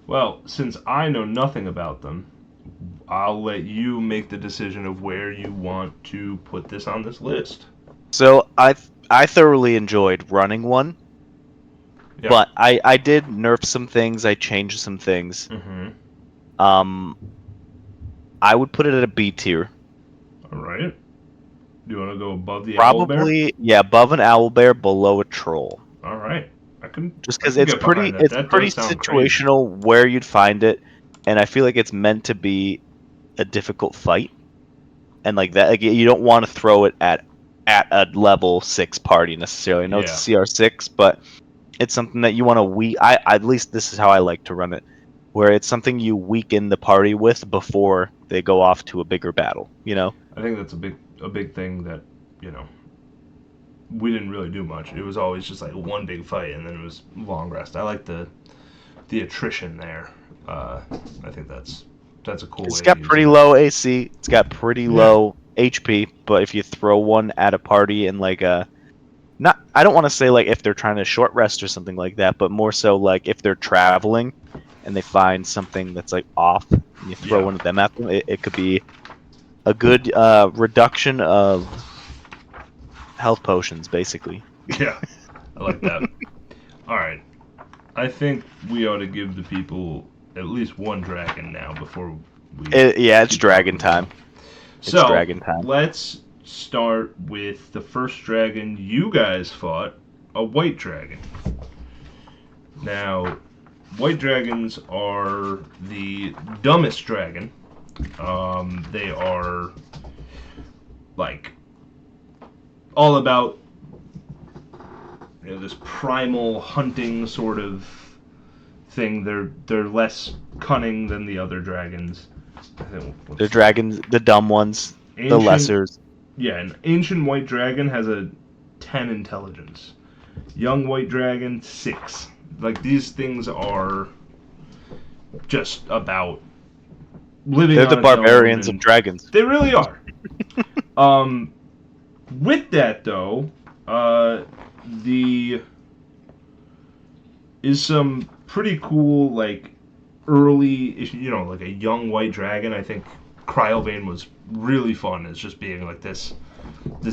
Well, since I know nothing about them, I'll let you make the decision of where you want to put this on this list. So I thoroughly enjoyed running one, Yeah. but I did nerf some things. I changed some things. Mm-hmm. I would put it at a B tier. All right. Do you want to go above the owlbear? Probably, yeah, above an owlbear, below a troll. All right. I can. Just I because can it's get pretty, behind that. it's That pretty does sound crazy. situational where you'd find it, and I feel like it's meant to be a difficult fight, and like that, like, you don't want to throw it at a level 6 party necessarily. I know it's a CR6, but it's something that you want to at least this is how I like to run it, where it's something you weaken the party with before they go off to a bigger battle. I think that's a big thing that we didn't really do much. It was always just like one big fight, and then it was long rest. I like the attrition there. I think that's a cool It's way. got to use pretty it. low AC. It's got pretty low HP. But if you throw one at a party and like I don't want to say like if they're trying to short rest or something like that, but more so like if they're traveling and they find something that's like off, and you throw one of them at them, it could be a good reduction of health potions, basically. Yeah, I like that. All right, I think we ought to give the people at least one dragon now before we. Yeah, it's keep dragon talking more. time. It's So dragon time. let's start with the first dragon you guys fought, a white dragon. Now, white dragons are the dumbest dragon. They are like all about this primal hunting sort of thing. They're less cunning than the other dragons. The dragons, the dumb ones, the Ancient, lessers. yeah, an ancient white dragon has a 10 intelligence. Young white dragon 6. Like these things are just about living. They're on the its own, barbarians of and dragons. they really are. um, with that though, the is some pretty cool like early, like a young white dragon. I think Cryovane was really fun as just being like this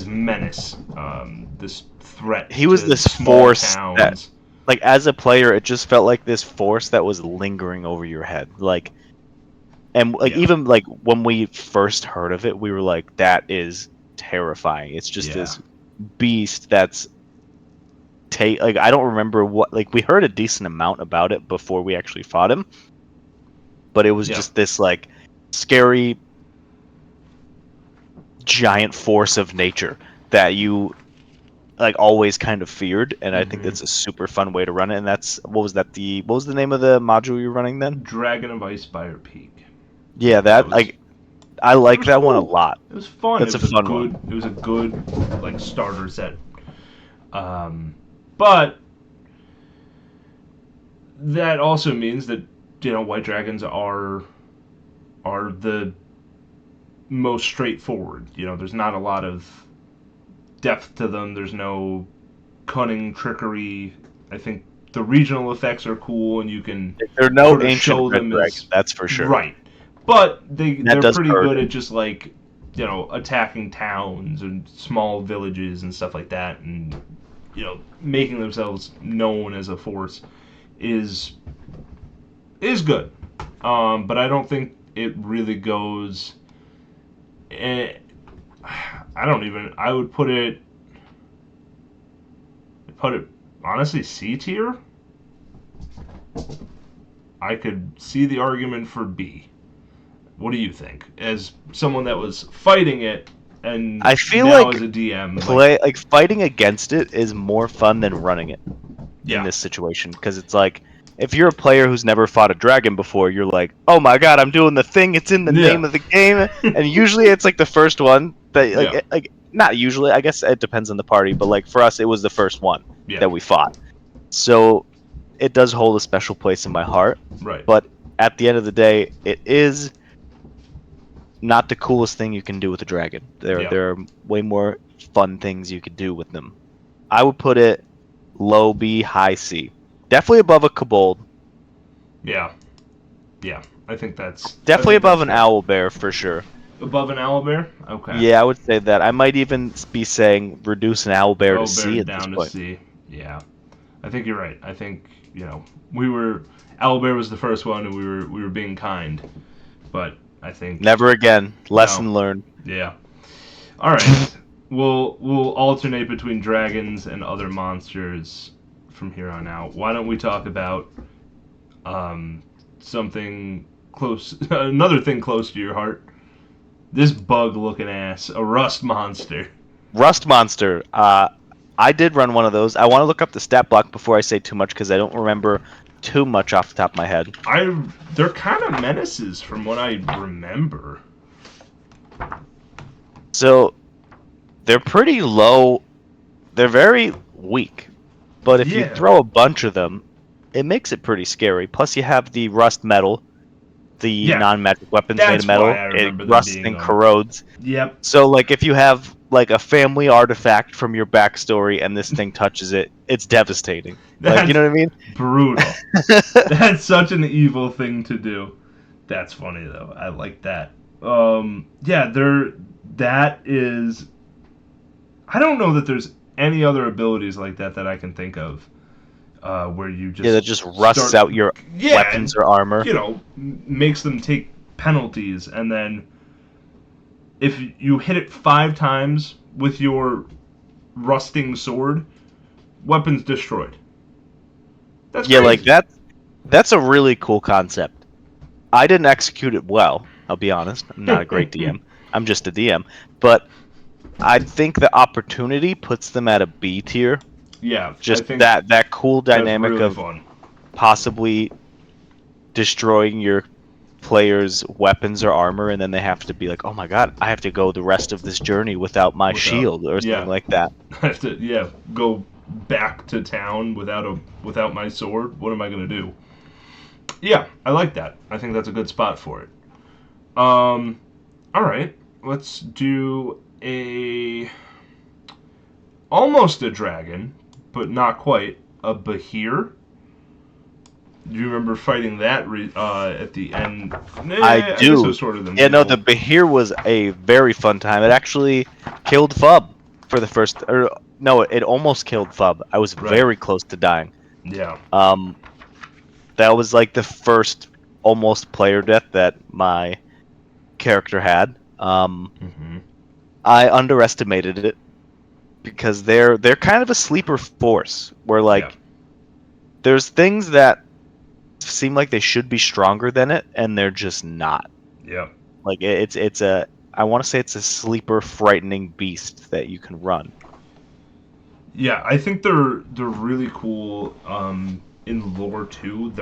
menace, this threat He was to this small force towns. that, like, as a player, it just felt like this force that was lingering over your head. Like, and like Yeah. even like when we first heard of it, we were like, "That is terrifying." It's just Yeah. this beast that's like I don't remember what, like, we heard a decent amount about it before we actually fought him, but it was Yeah. just this like scary giant force of nature that you like always kind of feared, and I think Mhm. that's a super fun way to run it. And that's what was the name of the module you were running then? Dragon of Icespire Peak. Yeah, That that was I it like was that one a cool. lot. It was fun. That's It a was fun good. one. It was a good like starter set. But that also means that white dragons are the most straightforward. There's not a lot of depth to them. There's no cunning trickery. I think the regional effects are cool, and you can There are no sort of ancient show red them dragon, as that's for sure. right. But That they're does pretty hurt good him. at just like attacking towns and small villages and stuff like that, and making themselves known as a force is good. But I don't think it really goes. I don't even. I would put it honestly C tier. I could see the argument for B. What do you think? As someone that was fighting it, and I feel now like as a DM, like fighting against it is more fun than running it in yeah, this situation, because it's like if you're a player who's never fought a dragon before, you're like, "Oh my god, I'm doing the thing. It's in the yeah, name of the game." And usually it's like the first one that yeah, like not usually, I guess it depends on the party, but like for us it was the first one yeah, that we fought. So it does hold a special place in my heart, right, but at the end of the day, it is not the coolest thing you can do with a dragon. yeah, There are way more fun things you could do with them. I would put it low B, high C. Definitely above a kobold. yeah, yeah. I think that's Definitely above an fair. owl bear for sure. Above an owlbear? Okay. Yeah, I would say that. I might even be saying reduce an owl bear to Owlbear C at this down to point. C. Yeah. I think you're right. I think, we were owlbear was the first one and we were being kind. But I think Never again. Lesson learned. yeah. All right. We'll alternate between dragons and other monsters from here on out. Why don't we talk about something close another thing close to your heart? This bug-looking ass, a rust monster. Rust monster. I did run one of those. I want to look up the stat block before I say too much because I don't remember too much off the top of my head. They're kind of menaces from what I remember. So they're pretty low. They're very weak. But if you Yeah. throw a bunch of them, it makes it pretty scary. Plus, you have the rust metal, the Yeah. non-magic weapons made That's of metal. why I It remember them rusts being and on. corrodes. Yep. So, like, if you have like a family artifact from your backstory and this thing touches it, it's devastating. Like, you know what I mean? Brutal. That's such an evil thing to do. That's funny though. I like that. Yeah, that is. I don't know that there's any other abilities like that I can think of, where you just that just rusts start, out your yeah, weapons and or armor. makes them take penalties, and then if you hit it 5 times with your rusting sword, weapons destroyed. That's Yeah, like crazy. that's a really cool concept. I didn't execute it well, I'll be honest. I'm not a great DM. I'm just a DM. But I think the opportunity puts them at a B tier. Yeah, I Just think that cool that's dynamic really of fun. possibly destroying your player's weapons or armor, and then they have to be like, "Oh my god, I have to go the rest of this journey without my Without, shield," or something yeah, like that. I have to, go back to town without my sword. What am I gonna do? Yeah, I like that. I think that's a good spot for it. All right, let's do a almost a dragon, but not quite. A Behir. Do you remember fighting that at the end? Nah, I I guess it do. was sort of the Yeah, no, the middle. Behir was a very fun time. It actually killed Fub for the first, or no, it almost killed Fub. I was Right. very close to dying. Yeah. Um, that was like the first almost player death that my character had. Mm-hmm. I underestimated it because they're kind of a sleeper force where Yeah. like there's things that seem like they should be stronger than it and they're just not. Yeah. Like it's a I want to say it's a sleeper frightening beast that you can run. Yeah, I think they're really cool. In lore too,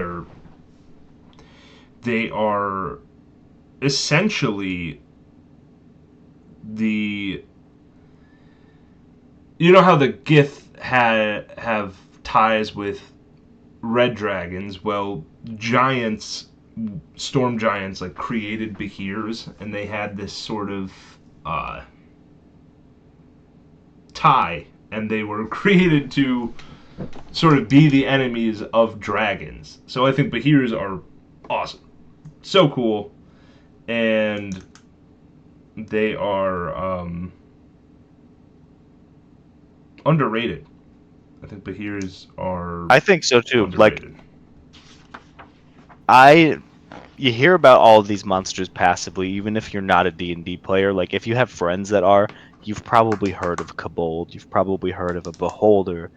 they are essentially the how the Gith have ties with red dragons. Well, giants, storm giants, like created Behirs, and they had this sort of uh, tie, and they were created to sort of be the enemies of dragons. So I think Behirs are awesome, so cool, and they are underrated. I think Behirs are I think so too. Like underrated. I you hear about all of these monsters passively even if you're not a D&D player. Like if you have friends that are, you've probably heard of Kobold, you've probably heard of a Beholder,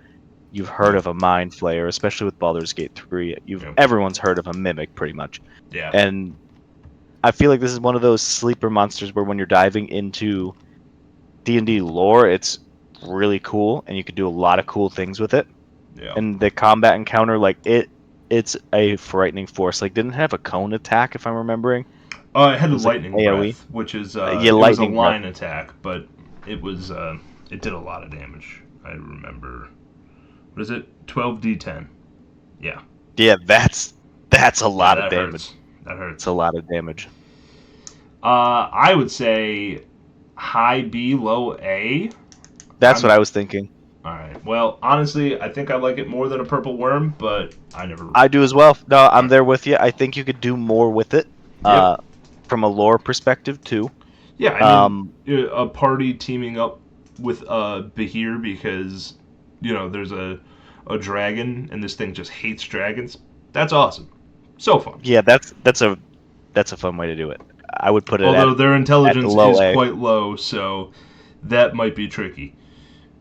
you've heard Yeah, of a Mind Flayer, especially with Baldur's Gate 3. You've yeah, everyone's heard of a Mimic pretty much. yeah, And I feel like this is one of those sleeper monsters where when you're diving into D&D lore, it's really cool and you can do a lot of cool things with it. yeah. And the combat encounter, like it's a frightening force. Like didn't it have a cone attack if I'm remembering. It had It a was like lightning AoE. breath, which is Yeah, it was a lightning breath. line attack, but it did a lot of damage. I remember. What is it? 12d10. Yeah, Yeah, that's a yeah, lot of that damage. hurts. That It's hurts. a lot of damage. I would say high B, low A. That's what I'm I was thinking. all right. Well, honestly, I think I like it more than a purple worm, but I never. I do as well. No, All I'm right. there with you. I think you could do more with it. Yep. Uh, from a lore perspective too. Yeah, I mean, Um, a party teaming up with Bahir because there's a dragon and this thing just hates dragons. That's awesome. So fun. yeah, that's a fun way to do it. I would put it Although their at intelligence low is A. quite low, so that might be tricky.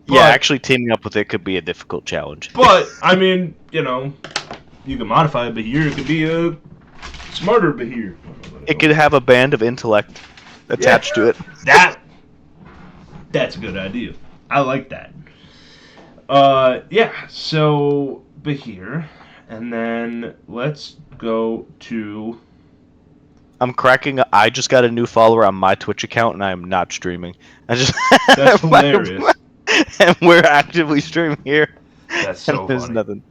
Yeah, But actually teaming up with it could be a difficult challenge. I mean, you can modify a Bahir. It could be a smarter Bahir. It could have a band of intellect Yeah, attached to it. that that's a good idea. I like that. Yeah. So Bahir, and then let's go to. I just got a new follower on my Twitch account, and I am not streaming. I just That's hilarious. and we're actively streaming here, That's and so there's funny. nothing.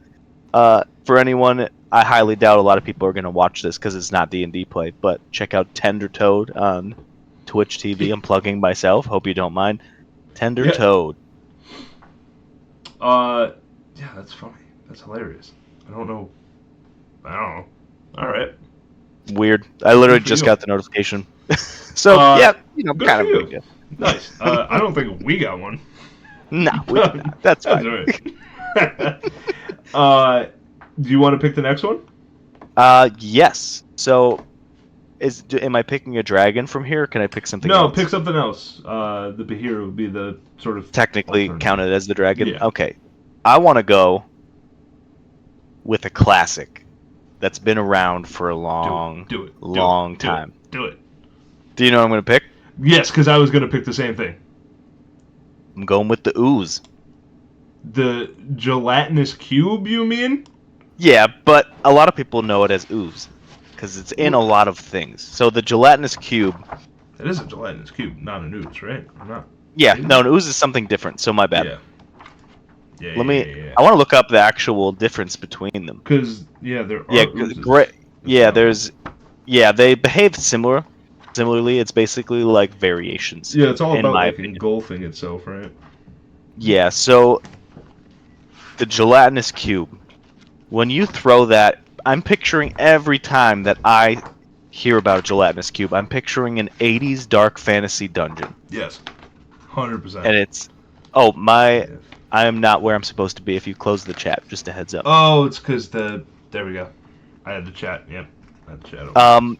For anyone, I highly doubt a lot of people are gonna watch this because it's not D&D play. But check out Tender Toad on Twitch TV. I'm plugging myself. Hope you don't mind. Tender Yeah. Toad. Yeah, that's funny. That's hilarious. I don't know. All right. Weird. I literally Good for just you. got the notification. So Uh, yeah, Good kind for of pretty you. good. Nice. I don't think we got one. No, we did not. That's fine. Right. Do you want to pick the next one? Yes. So, am I picking a dragon from here? Or can I pick something No, else? pick something else. The Bahir would be the sort of Technically alternative. counted as the dragon. Yeah. Okay, I want to go with a classic that's been around for a long time. Do it. Do you know what I'm going to pick? Yes, because I was going to pick the same thing. I'm going with the ooze. The gelatinous cube, you mean? Yeah, but a lot of people know it as ooze because it's in a lot of things. So the gelatinous cube. It is a gelatinous cube, not an ooze, right? Or not? Yeah, no, an ooze is something different. So my bad. Yeah. I want to look up the actual difference between them. Because there are oozes. Great. Yeah, they behave similarly. It's basically like variations. Yeah, it's all about like opinion. engulfing itself, right? Yeah, so the gelatinous cube. When you throw that, I'm picturing every time that I hear about a gelatinous cube, I'm picturing an 80s dark fantasy dungeon. Yes. 100%. And it's I am not where I'm supposed to be if you close the chat, just a heads up. Oh, it's because there we go. I had the chat. Yep. I had the chat open.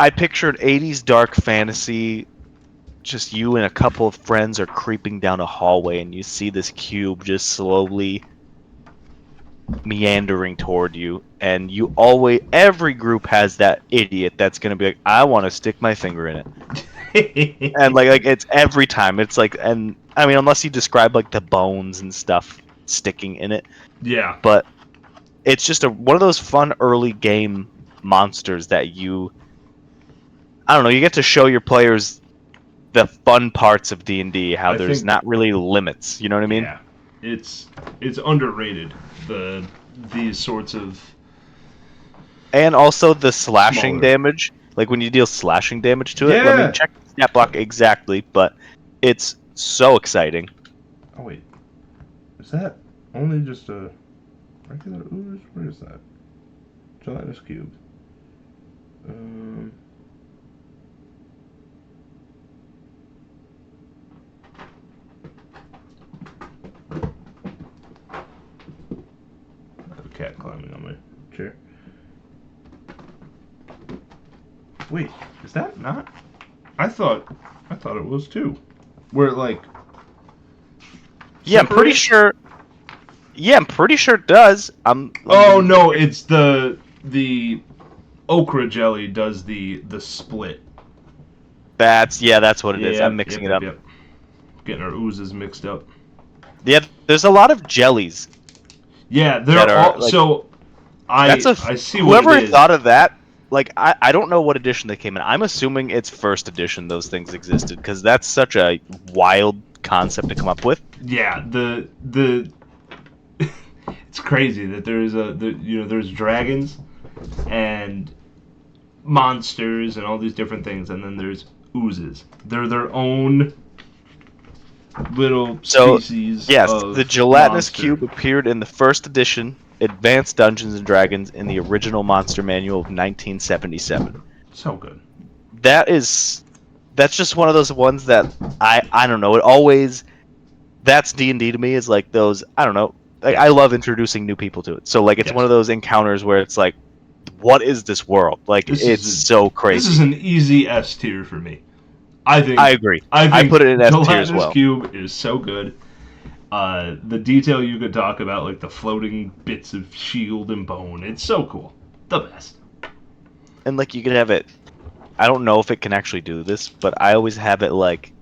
I pictured 80s dark fantasy, just you and a couple of friends are creeping down a hallway and you see this cube just slowly meandering toward you, and every group has that idiot that's gonna be like, I want to stick my finger in it. And like it's every time. It's like, and I mean, unless you describe like the bones and stuff sticking in it. Yeah. But it's just one of those fun early game monsters that you get to show your players the fun parts of D&D, how there's not really limits. You know what I mean? Yeah. It's underrated, these sorts of. And also the slashing damage. Like when you deal slashing damage to it. Let me check the stat block exactly, but it's so exciting. Oh wait. Is that only just a regular ooze? Where is that? Gelatinous cube. I have a cat climbing on my chair. Wait, is that not? I thought it was too. Where it like. Yeah, I'm pretty sure. Yeah, I'm pretty sure it does. No, it's the okra jelly does the split. That's what it is. I'm mixing it up. Yep. Getting our oozes mixed up. Yeah, there's a lot of jellies. Yeah, there are. Like, so I see whoever what it is. thought of that. Like I don't know what edition they came in. I'm assuming it's first edition those things existed because that's such a wild concept to come up with. Yeah, the it's crazy that there's dragons and monsters and all these different things, and then there's oozes. They're their own little species. Yes, of the gelatinous monster. cube appeared in the first edition Advanced Dungeons and Dragons in the original Monster Manual of 1977. So good. That's just one of those ones that I don't know. It always that's D&D to me is like those, I don't know. Like I love introducing new people to it. So like it's one of those encounters where it's like, what is this world? Like it's so crazy. This is an easy S tier for me. I agree. I put it in S tier as well. Gelatinous Cube is so good. The detail you could talk about, like the floating bits of shield and bone, it's so cool. The best. And like you could have it, I don't know if it can actually do this, but I always have it like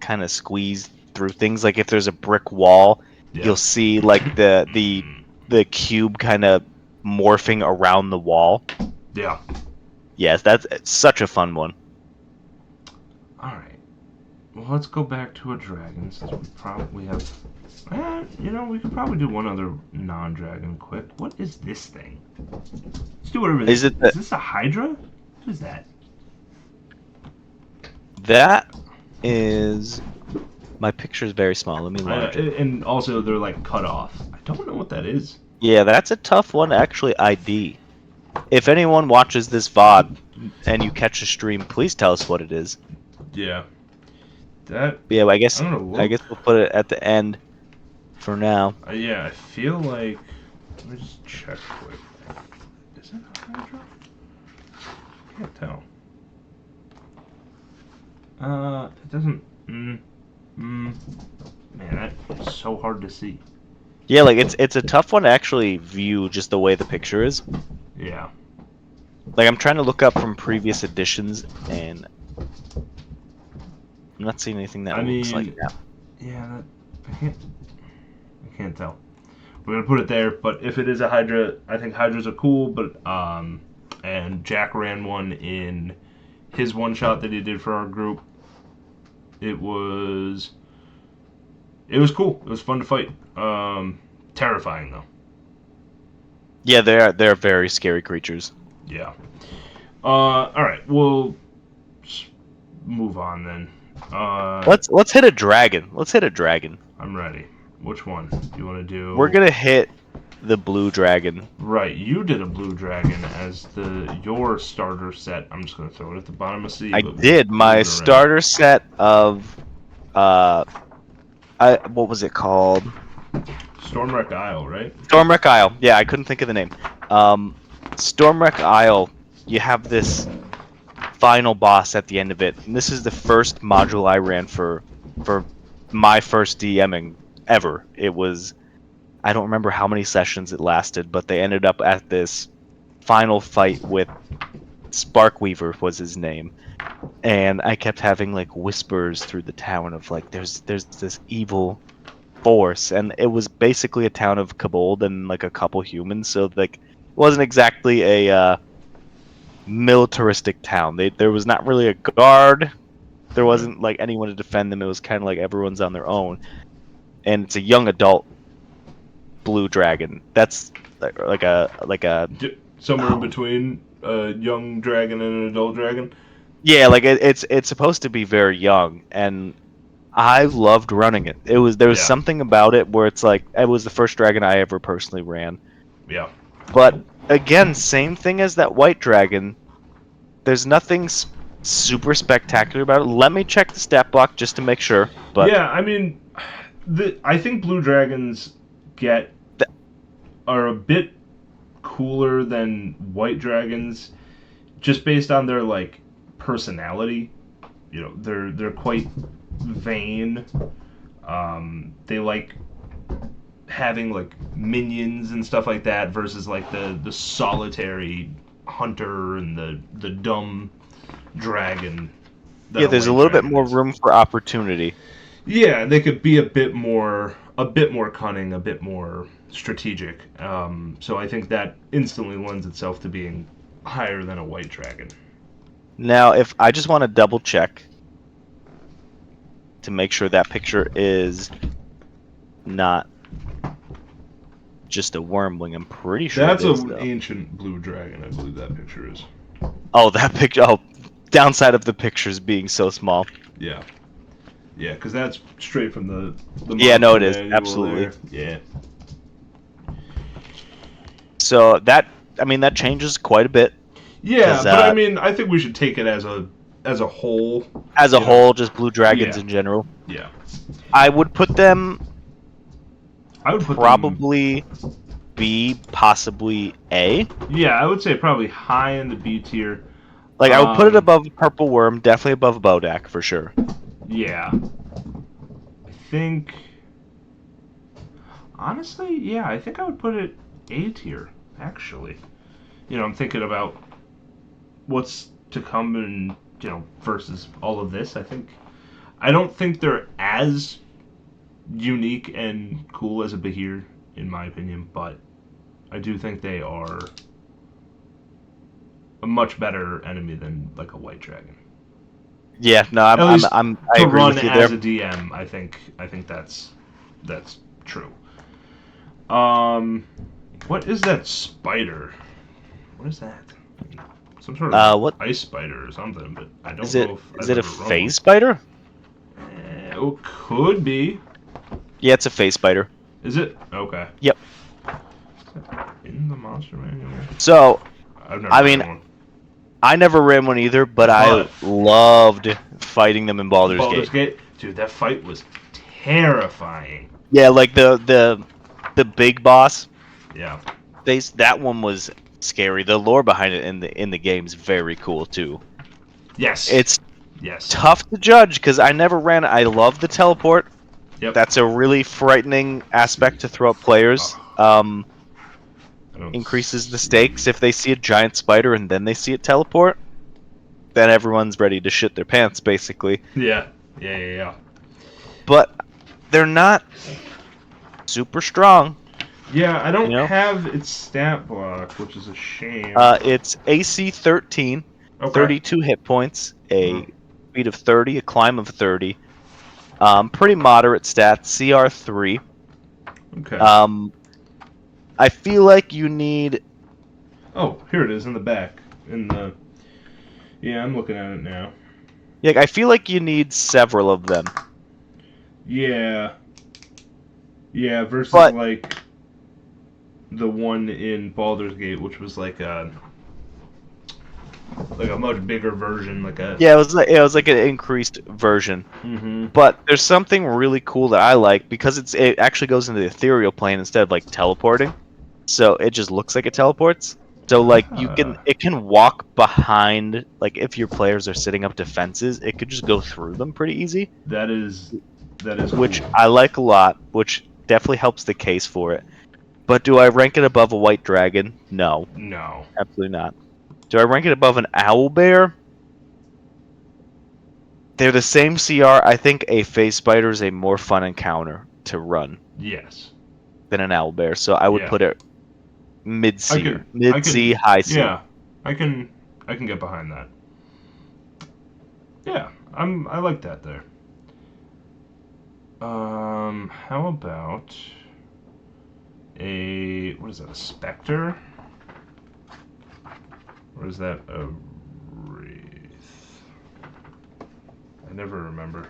kind of squeezed through things. Like if there's a brick wall, you'll see like the cube kind of morphing around the wall. Yeah. Yes, that's such a fun one. All right. Well, let's go back to a dragon since we probably have. We could probably do one other non-dragon quick. What is this thing? Let's do whatever. Is this a Hydra? What is that? That is. My picture is very small. Let me enlarge it. And also, they're like cut off. I don't know what that is. Yeah, that's a tough one to actually ID. If anyone watches this VOD and you catch a stream, please tell us what it is. Yeah. That But yeah, I guess I'm gonna look. we'll put it at the end for now. Yeah, I feel like. Let me just check quick. Is it a Hydra? Can't tell. It doesn't. Man, that's so hard to see. Yeah, like it's a tough one to actually view just the way the picture is. Yeah. Like I'm trying to look up from previous editions, and I'm not seeing anything that I looks mean, like that. yeah, I can't tell. We're gonna put it there, but if it is a Hydra, I think Hydras are cool. But and Jack ran one in his one shot that he did for our group. It was cool. It was fun to fight. Terrifying though. Yeah, they're very scary creatures. Yeah. All right. We'll move on then. Let's hit a dragon. Let's hit a dragon. I'm ready. Which one do you want to do? We're gonna hit the blue dragon. Right, you did a blue dragon as your starter set. I'm just gonna throw it at the bottom of C. I but did we'll my move it around. starter set of what was it called? Stormwreck Isle, right? Stormwreck Isle. Yeah, I couldn't think of the name. Stormwreck Isle. You have this final boss at the end of it, and this is the first module I ran for my first DMing ever. It was, I don't remember how many sessions it lasted, but they ended up at this final fight with Sparkweaver was his name, and I kept having like whispers through the town of like there's this evil force, and it was basically a town of kobold and like a couple humans, so like it wasn't exactly a militaristic town. There was not really a guard. There wasn't like anyone to defend them. It was kind of like everyone's on their own, and it's a young adult blue dragon. That's like a Somewhere in between a young dragon and an adult dragon. yeah, like it's supposed to be very young, and I loved running it. There was Yeah. something about it where it's like it was the first dragon I ever personally ran. Yeah. But again, same thing as that white dragon. There's nothing super spectacular about it. Let me check the stat block just to make sure. But yeah, I mean, I think blue dragons are a bit cooler than white dragons, just based on their like personality. You know, they're quite vain. They like having like minions and stuff like that versus like the solitary hunter and the dumb dragon. that yeah, there's a white little bit dragon more is. room for opportunity. Yeah, they could be a bit more cunning, a bit more strategic. So I think that instantly lends itself to being higher than a white dragon. Now, if I just want to double check to make sure that picture is not just a wormling, I'm pretty sure That's it is, an though. ancient blue dragon, I believe that picture is. Oh, that picture. Oh, downside of the pictures being so small. Yeah. Yeah, because that's straight from the Yeah, no, it monster is. manual Absolutely. there. Yeah. So that changes quite a bit. Yeah, 'Cause, but I mean, I think we should take it as a whole. As a you know. whole, just blue dragons Yeah. in general. Yeah. I would put them I would put probably B, possibly A. Yeah, I would say probably high in the B tier. Like I would put it Um, above Purple Worm, definitely above Bodak for sure. Yeah. I think. Honestly, yeah, I think I would put it A tier, actually. You know, I'm thinking about what's to come and, versus all of this. I don't think they're as unique and cool as a Behir, in my opinion, but I do think they are a much better enemy than, like, a white dragon. Yeah, no, At least I to agree run with you as there. a DM, I think that's true. What is that spider? What is that? Some sort of What ice spider or something, but I don't is it? know if Is I've it a ever run phase spider? one. Oh, could be. Yeah, it's a phase spider. Is it? Okay. Yep. In the monster manual. So I've never I ran mean, one. I never ran one either, but I But- loved fighting them in Baldur's Gate. Dude, that fight was terrifying. Yeah, like the big boss. Yeah. That one was scary. The lore behind it in the game's very cool too. Yes. It's Yes. tough to judge because I never ran. I love the teleport. Yep. That's a really frightening aspect to throw at players. Increases the stakes if they see a giant spider and then they see it teleport. Then everyone's ready to shit their pants, basically. Yeah. Yeah. But they're not super strong. Yeah, I don't You know? have its stat block, which is a shame. It's AC 13, Okay. 32 hit points, a Mhm. speed of 30, a climb of 30. Pretty moderate stats, CR 3. Okay. I feel like you need. Oh, here it is in the back. Yeah, I'm looking at it now. Yeah, I feel like you need several of them. Yeah. Yeah, versus But- like the one in Baldur's Gate, which was like a much bigger version, like a. Yeah, it was like an increased version. Mm-hmm. But there's something really cool that I like because it actually goes into the ethereal plane instead of like teleporting. So it just looks like it teleports. So like it can walk behind, like if your players are sitting up defenses, it could just go through them pretty easy. That is Which cool. I like a lot, which definitely helps the case for it. But do I rank it above a white dragon? No, No. absolutely not. Do I rank it above an owlbear? They're the same CR. I think a phase spider is a more fun encounter to run Yes. than an owlbear, so I would Yeah. put it mid-C, I mid-C, high C. Yeah, I can get behind that. Yeah, I like that there. How about what is that? A specter? Or is that a wraith? I never remember.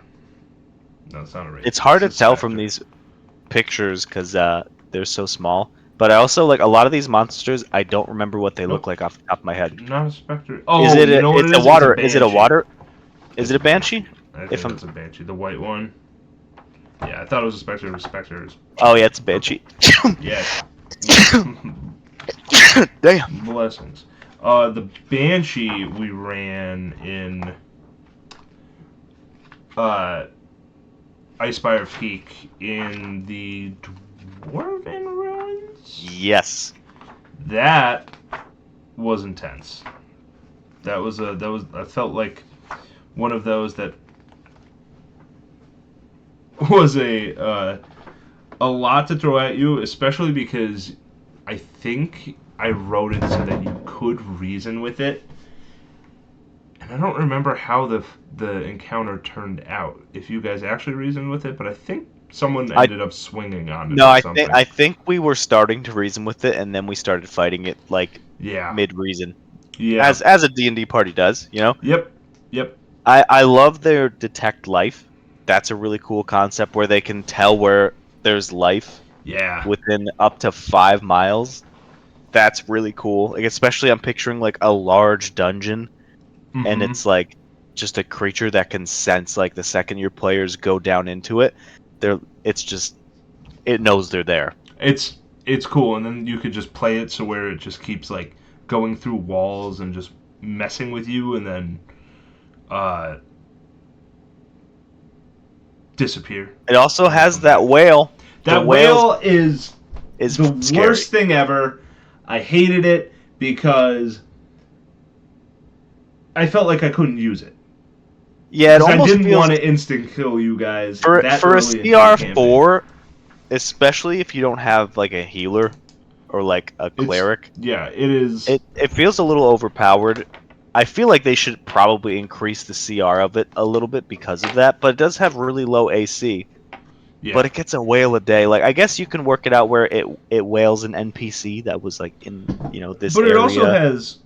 No, it's not a wraith. It's hard to a tell from specter. these pictures because they're so small. But I also like a lot of these monsters. I don't remember what they look like off the top of my head. Not a specter. Oh, Is it? you know what It's it a is? water. It's Is it a banshee. water? Is it a banshee? I think it's a banshee. The white one. Yeah, I thought it was a specter. It was specters. Oh yeah, it's a banshee. Yeah. Damn. Blessings. The banshee we ran in Icespire Peak in the Dwarven Ruins. Yes. That was intense. That was I felt like one of those that was a lot to throw at you, especially because I think I wrote it so that you could reason with it, and I don't remember how the encounter turned out. If you guys actually reasoned with it, but I think someone ended up swinging on it. No, or I something. think we were starting to reason with it, and then we started fighting it like Yeah. mid reason, Yeah. as a D&D party does, you know. Yep. I love their detect life. That's a really cool concept where they can tell where there's life Yeah. within up to 5 miles. That's really cool. Like especially I'm picturing like a large dungeon and Mhm. it's like just a creature that can sense like the second your players go down into it, it knows they're there. It's cool, and then you could just play it so where it just keeps like going through walls and just messing with you, and then disappear. It also has that whale. That The whale is the scary. worst thing ever. I hated it because I felt like I couldn't use it. Yeah, it 'Cause I almost didn't feels want to instant kill you guys for that a early into the campaign. CR4, especially if you don't have like a healer or like a cleric. Yeah, it is. It feels a little overpowered. I feel like they should probably increase the CR of it a little bit because of that, but it does have really low AC. Yeah. But it gets a whale a day. Like I guess you can work it out where it whales an NPC that was like in this But area. it also has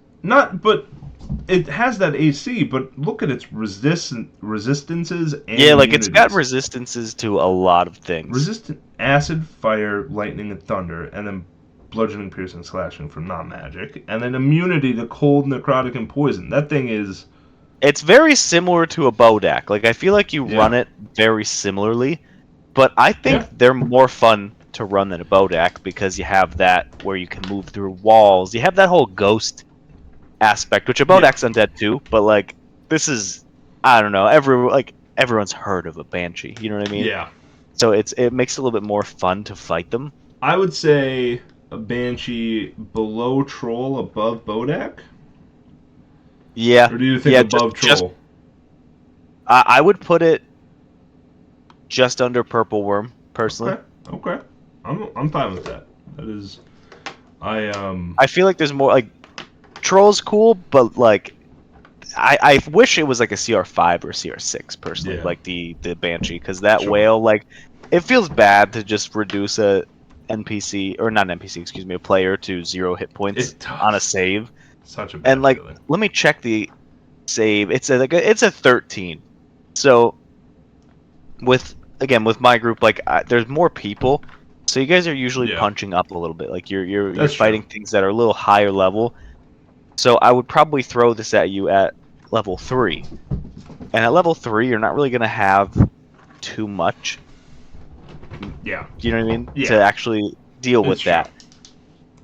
it has that AC, but look at its resistances and yeah, like it's got immunities. resistances to a lot of things. Resistant acid, fire, lightning, and thunder, and then bludgeoning, piercing, slashing from non-magic, and then immunity to cold, necrotic, and poison. That thing is it's very similar to a Bodak. Like I feel like you Yeah. run it very similarly, but I think Yeah. they're more fun to run than a Bodak because you have that where you can move through walls. You have that whole ghost aspect, which a Yeah. Bodak's undead too, but like this is I don't know, everyone's heard of a Banshee, you know what I mean? Yeah. So it makes it a little bit more fun to fight them. I would say a Banshee below Troll, above Bodak? Yeah. Or do you think Yeah, above just Troll? I would put it just under Purple Worm, personally. Okay. Okay. I'm fine with that. That is I feel like there's more like Troll's cool, but like I wish it was like a CR5 or CR6 personally, Yeah. like the Banshee, because that Sure. whale like it feels bad to just reduce a NPC or not an NPC, excuse me, a player to 0 hit points It does. on a save. Such a bad And like, feeling. let me check the save. It's a 13. So with with my group, like there's more people, so you guys are usually Yeah. punching up a little bit. Like you're That's fighting true. things that are a little higher level. So I would probably throw this at you at level 3. And at level 3, you're not really gonna have too much. Yeah. You know what I mean? Yeah. To actually deal It's with true. that.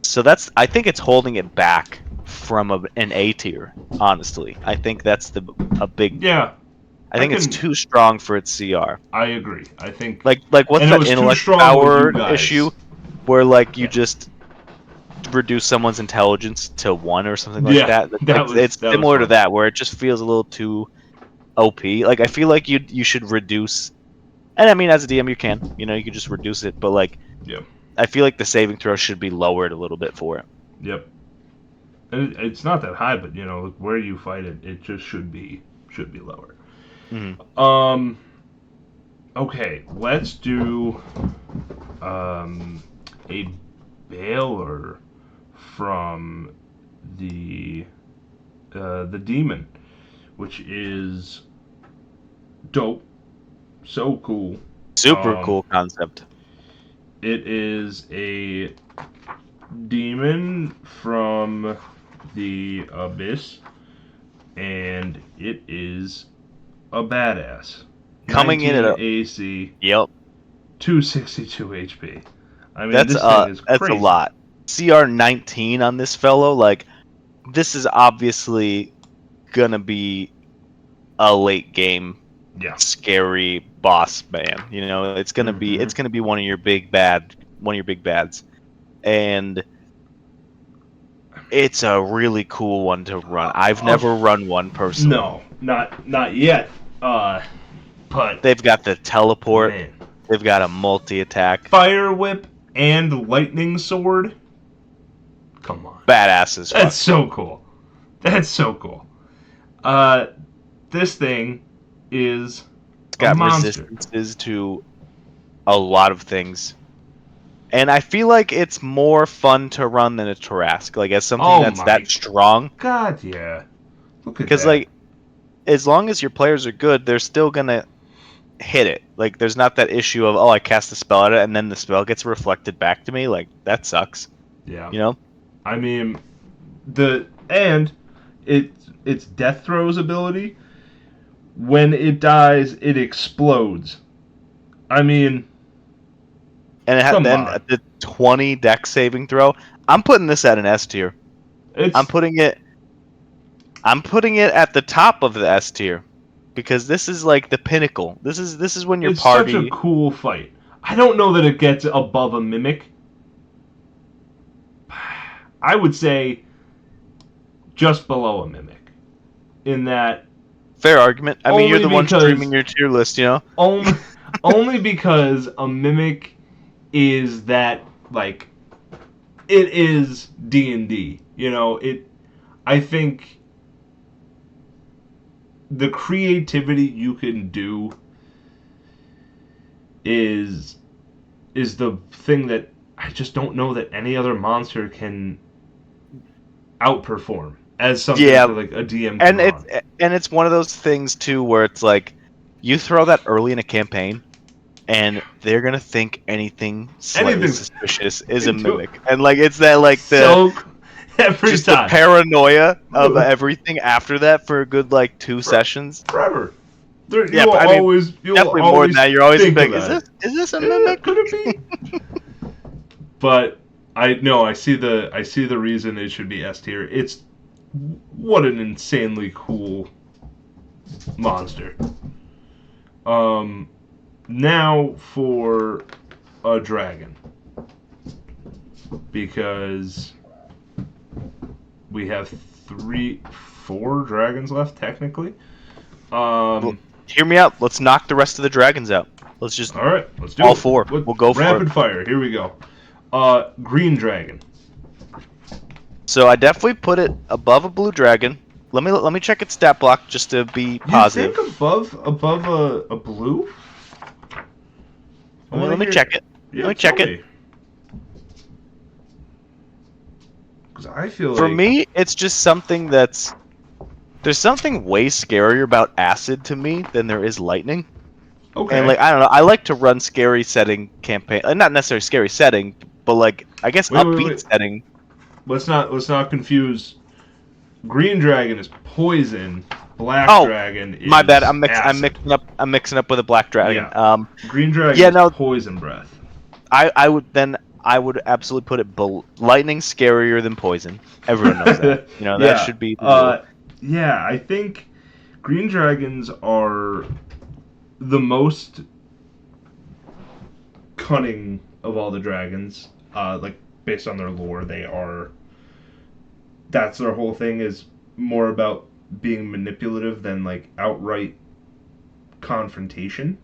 So I think it's holding it back from an A tier. Honestly, I think that's a big. Yeah. I think it's can- too strong for its CR. I agree. I think Like what's And it that was too intellect strong with power you guys. issue, where like you Yeah. just reduce someone's intelligence to 1 or something like Yeah, that. that was- It's that was similar to fun. that, where it just feels a little too OP. Like I feel like you should reduce, and I mean as a DM you can, you can just reduce it, but like Yep. I feel like the saving throw should be lowered a little bit for it. Yep. And it's not that high, but where you fight it, it just should be lower. Mhm. Okay, let's do a Baylor from the demon, which is dope, so cool. Super Um, cool concept. It is a demon from the abyss, and it is a badass. Coming in at 19 AC, Yep. 262 HP. I mean, That's this thing is that's crazy. a lot. CR 19 on this fellow, like this is obviously gonna be a late game Yeah. scary boss man. It's gonna be Mhm. one of your big bads. And it's a really cool one to run. I've never run one personally. No, not yet. But They've got the teleport, man, they've got a multi-attack. fire whip and lightning sword. Come on, Badass as fuck. that's so cool. That's so cool. This thing is It's got a monster. resistances to a lot of things. And I feel like it's more fun to run than a Tarrasque. Like as something Oh that's my that strong. God, yeah. Look at that. Because like as long as your players are good, they're still gonna hit it. Like there's not that issue of I cast a spell at it and then the spell gets reflected back to me. Like that sucks. yeah. I mean, its death throws ability. When it dies, it explodes. I mean, And it Come then on. the 20 deck saving throw. I'm putting this at an S tier. it's I'm putting it at the top of the S tier. Because this is like the pinnacle. This is when your it's party such a cool fight. I don't know that it gets above a mimic. I would say just below a mimic. In that fair argument. I mean, you're Only the one because- streaming your tier list, only only because a mimic is that like it is D&D. I think the creativity you can do is the thing that I just don't know that any other monster can outperform as something Yeah. for like a DM to And run. it's one of those things too where it's like you throw that early in a campaign and they're gonna think anything slightly Anything- suspicious is they a do. mimic. And like it's that like the so Every Just the time. paranoia of everything after that for a good like 2 sessions. Forever. Yeah, but I mean, You will definitely more than always that. You're always think like, is about it. this a Yeah, mimic? could it be? But I see the reason it should be S tier. It's what an insanely cool monster. Now for a dragon, because we have 4 dragons left technically. Well, hear me out. Let's knock the rest of the dragons out. Let's just All right, let's do all it. 4. We'll go for rapid it. fire. Here we go. Green dragon. So I definitely put it above a blue dragon. Let me check its stat block just to be You positive. think above a blue? Let me check it. Yeah, Let me check it. Because I feel For like me, it's just something that's there's something way scarier about acid to me than there is lightning. okay. And like I don't know, I like to run scary setting campaign, not necessarily scary setting, but like I guess upbeat Wait. setting. Let's not confuse. Green dragon is poison. Black Oh, dragon is my bad. acid. I'm mixing up with a black dragon. Yeah. Green dragon yeah, is no, poison breath. I would absolutely put it lightning scarier than poison. Everyone knows that. You know, that should be the rule. Yeah, I think green dragons are the most cunning of all the dragons. Like based on their lore, they are. That's their whole thing is more about being manipulative than like outright confrontation.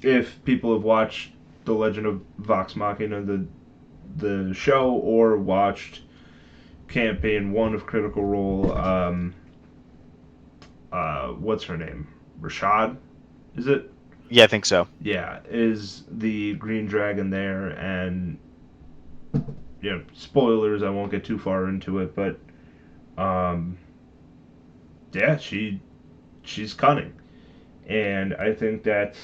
If people have watched The Legend of Vox Machina, the show, or watched campaign 1 of Critical Role, what's her name? Rashad, is it? Yeah, I think so. Yeah, is the green dragon there, and spoilers. I won't get too far into it, but yeah, she's cunning, and I think that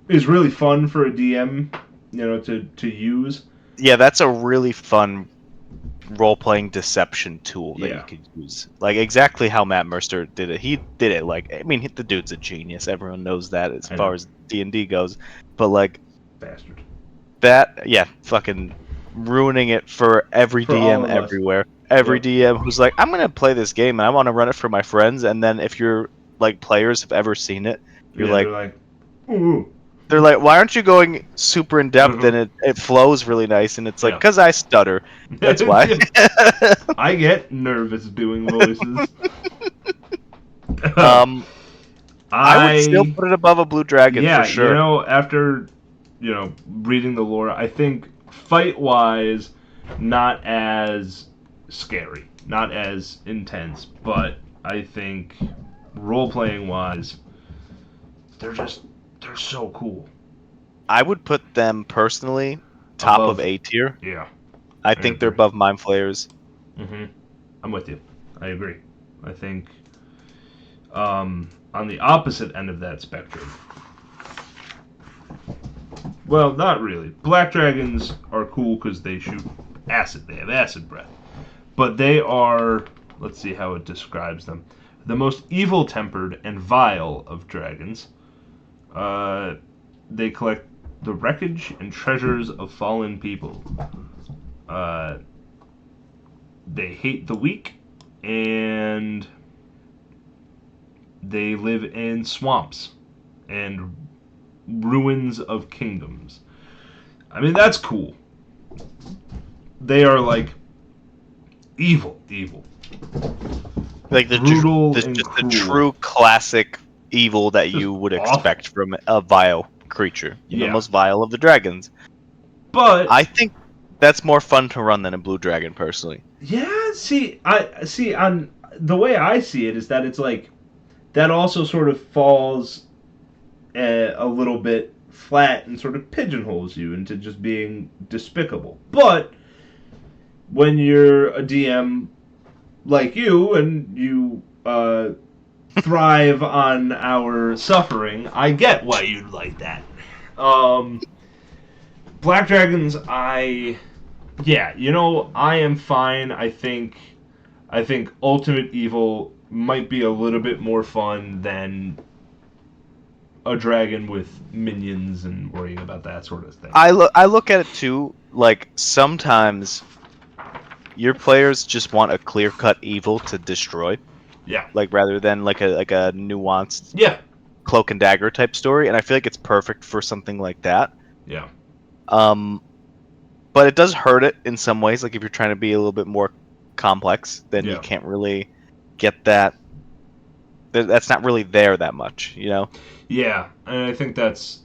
is really fun for a DM, to use. Yeah, that's a really fun role-playing deception tool that Yeah. you could use. Like exactly how Matt Mercer did it. He did it like I mean, the dude's a genius. Everyone knows that as far as D&D goes. But like Bastard. that, yeah, fucking ruining it for every For all DM of us. everywhere. Every Yep. DM who's like, I'm gonna play this game and I want to run it for my friends. And then if you're like players have ever seen it, you're Yeah, like, they're like, ooh. they're like, why aren't you going super in depth Mhm. and it flows really nice? And it's like, Yeah. because I stutter. That's why. I get nervous doing voices. I would still put it above a blue dragon for sure. After reading the lore, I think fight wise, not as scary, not as intense, but I think role playing wise, they're so cool. I would put them personally top Above. of A tier. Yeah. I think they're above Mind Flayers. I'm with you. I agree. I think on the opposite end of that spectrum. Well, not really. Black dragons are cool because they shoot acid. They have acid breath. But they are, let's see how it describes them, the most evil-tempered and vile of dragons. They collect the wreckage and treasures of fallen people. They hate the weak, and they live in swamps and ruins of kingdoms. I mean, that's cool. They are like evil. Like Brutal the and just the cruel. true classic evil that Just you would awful. expect from a vile creature. The Yeah. most vile of the dragons. But I think that's more fun to run than a blue dragon, personally. yeah, I see on the way I see it is that it's like that also sort of falls a little bit flat and sort of pigeonholes you into just being despicable. But when you're a DM like you and you thrive on our suffering, I get why you'd like that. Um, Black Dragons, yeah, I am fine. I think Ultimate Evil might be a little bit more fun than a dragon with minions and worrying about that sort of thing. I look at it too. Like sometimes your players just want a clear cut evil to destroy, Yeah. like rather than like a nuanced Yeah. cloak and dagger type story. And I feel like it's perfect for something like that. Yeah. Um, but it does hurt it in some ways. Like if you're trying to be a little bit more complex, then you Yeah. can't really get that. That's not really there that much, Yeah. And I think that's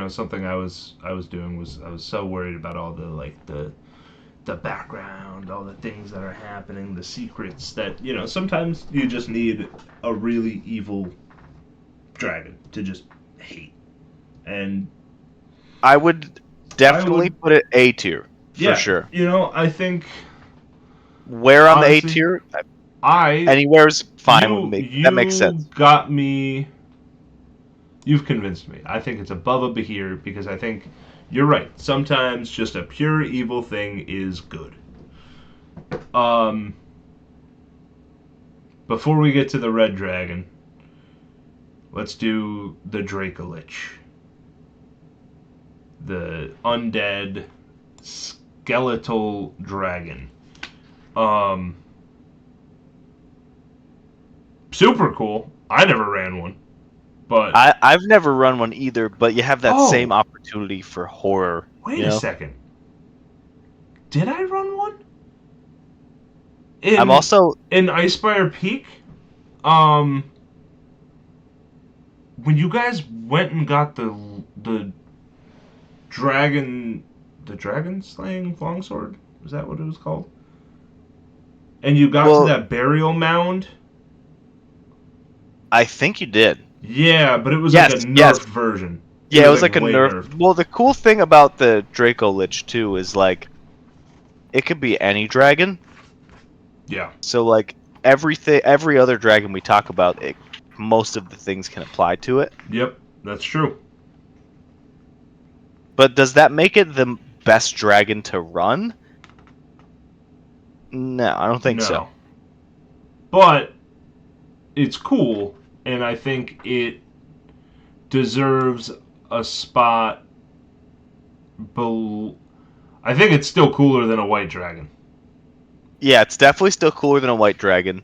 something I was doing was I was so worried about all the background, all the things that are happening, the secrets that sometimes you just need a really evil dragon to just hate. And I would I definitely would, put it A tier for yeah, sure. I think Where on the A honestly, tier? I Anywhere's fine with you me. That makes you sense. got me. You've convinced me. I think it's above a Behir because I think you're right. Sometimes just a pure evil thing is good. Um, Before we get to the red dragon, let's do the Dracolich, the undead skeletal dragon. Um, Super cool. I never ran one, but I've never run one either, but you have that same oh, opportunity for horror, wait a second. Did I run one I'm in also Icespire Peak? Um, when you guys went and got the dragon, the dragon slaying longsword, is that what it was called? And you got to well, that burial mound. I think you did. Yeah, but it was like Yes, a yes. nerfed version. It Yeah, it was was like like a way nerf. nerfed. Well, the cool thing about the Draco Lich too is like it could be any dragon. Yeah. So like every other dragon we talk about, most of the things can apply to it. Yep, that's true. But does that make it the best dragon to run? No, I don't think so. No, but it's cool, and I think it deserves a spot. I think it's still cooler than a white dragon. Yeah, it's definitely still cooler than a white dragon.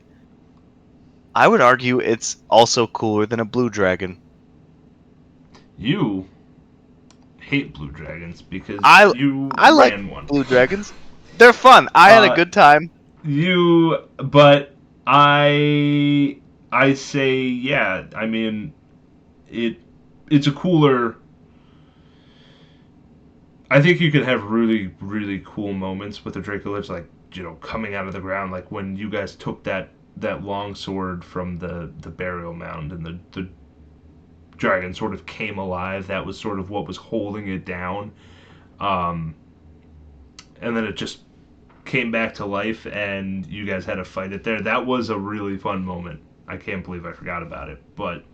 I would argue it's also cooler than a blue dragon. You hate blue dragons because I you I like ran one. blue dragons. They're fun. I had a Uh, good time. but I say yeah. I mean, it it's a cooler. I think you could have really really cool moments with the Dracolich, like coming out of the ground, like when you guys took that long sword from the burial mound and the dragon sort of came alive. That was sort of what was holding it down. Um, and then it just came back to life and you guys had to fight it there. That was a really fun moment. I can't believe I forgot about it. But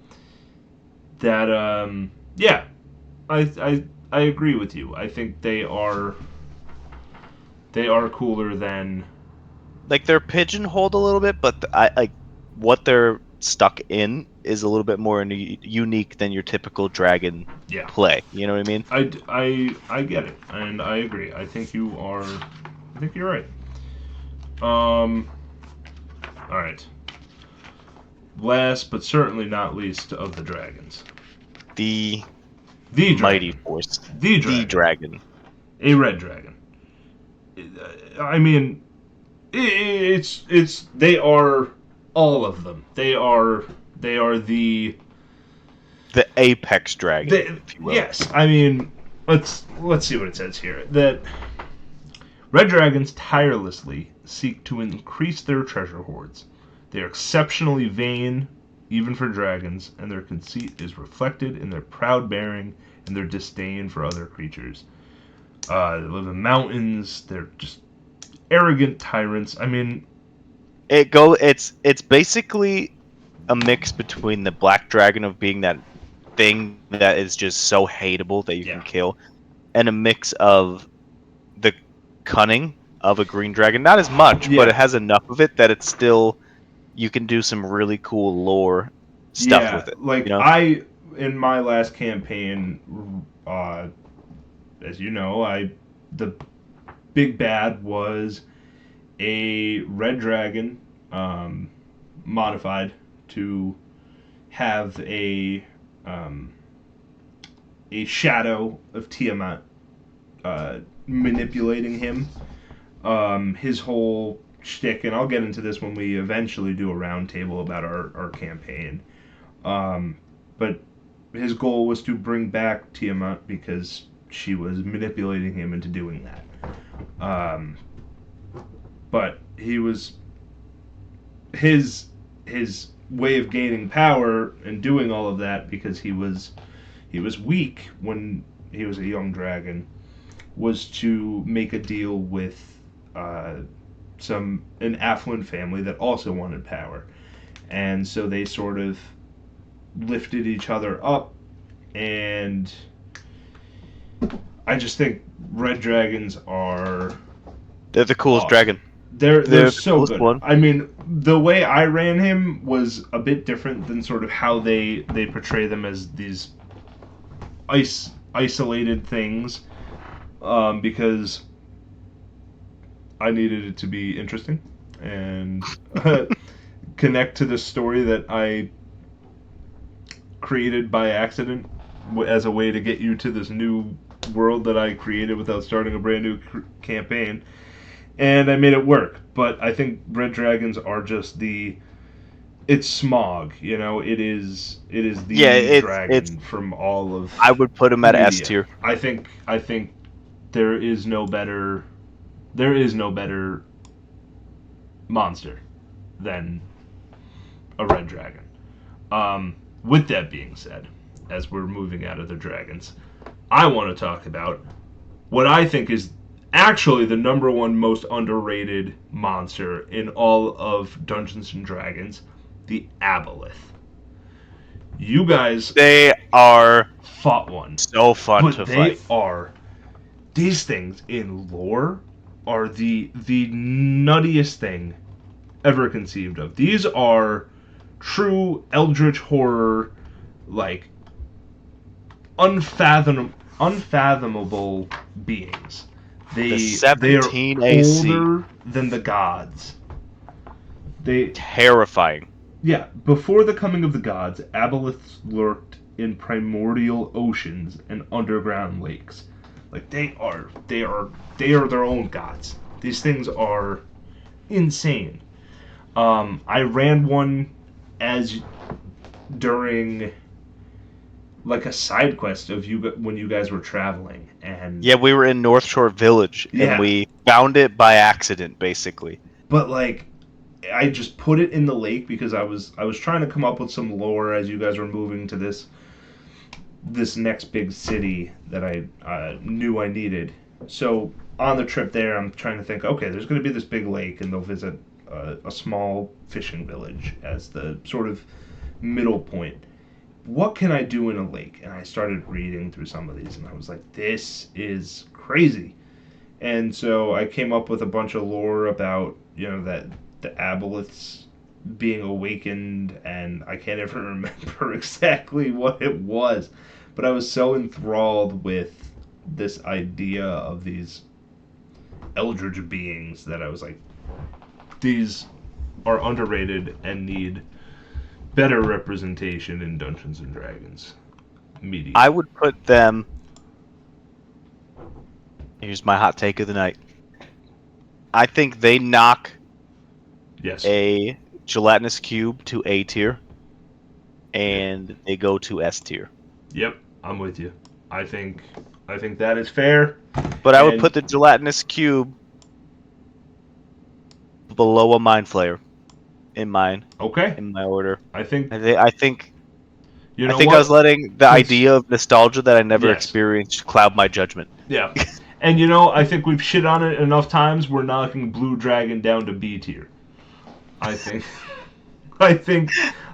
that yeah, I agree with you. I think they are cooler than Like they're pigeonholed a little bit, but I like what they're stuck in is a little bit more unique than your typical dragon yeah. play. You know what I mean? I get it and I agree. I think you're right. Um all right. Last but certainly not least of the dragons. The The mighty dragon. force, The the dragon. dragon. A red dragon. I mean, it's they are all of them. They are The apex dragon, the if you will. yes. I mean, let's see what it says here. That red dragons tirelessly seek to increase their treasure hoards. They are exceptionally vain, even for dragons, and their conceit is reflected in their proud bearing and their disdain for other creatures. They live in mountains. They're just arrogant tyrants. I mean, It's basically a mix between the black dragon of being that thing that is just so hateable that you Yeah. can kill, and a mix of the cunning of a green dragon. Not as much, but Yeah. it has enough of it that it's still you can do some really cool lore stuff Yeah, with it. like You know? in my last campaign, as you know, the big bad was a red dragon, modified to have um, a shadow of Tiamat manipulating him. His whole shtick, and I'll get into this when we eventually do a roundtable about our campaign. But his goal was to bring back Tiamat because she was manipulating him into doing that. But his way of gaining power and doing all of that, because he was weak when he was a young dragon, was to make a deal with an affluent family that also wanted power, and so they sort of lifted each other up. And I just think red dragons are They're the coolest awesome. dragon. They're the so coolest good. one. I mean, the way I ran him was a bit different than sort of how they portray them as these isolated things, because I needed it to be interesting and connect to the story that I created by accident as a way to get you to this new world that I created without starting a brand new campaign. And I made it work. But I think red dragons are just it's Smog, you know. It is the dragon it's. from all of I would put him at S media. tier. I think there is no better monster than a red dragon. With that being said, as we're moving out of the dragons, I want to talk about what I think is actually the number one most underrated monster in all of Dungeons and Dragons, the Aboleth. You guys They are fought one, so fun but to they fight. are these things in lore are the nuttiest thing ever conceived of. These are true eldritch horror, like unfathomable beings. The They are 17 AC. older than the gods. They Terrifying. Yeah, before the coming of the gods, aboleths lurked in primordial oceans and underground lakes. Like they are their own gods. These things are insane. I ran one as during like a side quest of you when you guys were traveling, and Yeah, we were in North Shore Village, and Yeah. we found it by accident, basically. but like I just put it in the lake because I was trying to come up with some lore as you guys were moving to this next big city that I knew I needed. So on the trip there, I'm trying to think, okay, there's going to be this big lake, and they'll visit a small fishing village as the sort of middle point. What can I do in a lake? And I started reading through some of these, and I was like, this is crazy. And so I came up with a bunch of lore about, that the aboleths being awakened, and I can't even remember exactly what it was. But I was so enthralled with this idea of these eldritch beings that I was like, these are underrated and need better representation in Dungeons and Dragons media. I would put them. Here's my hot take of the night. I think they knock Yes. a gelatinous cube to A tier, and they go to S tier. Yep, I'm with you. I think that is fair. But I would And- put the gelatinous cube below a mind flayer in my Okay. order. I think I think you know I think what? I was letting the idea of nostalgia that I never Yes. experienced cloud my judgment. Yeah. And I think we've shit on it enough times. We're knocking Blue Dragon down to B tier. I think.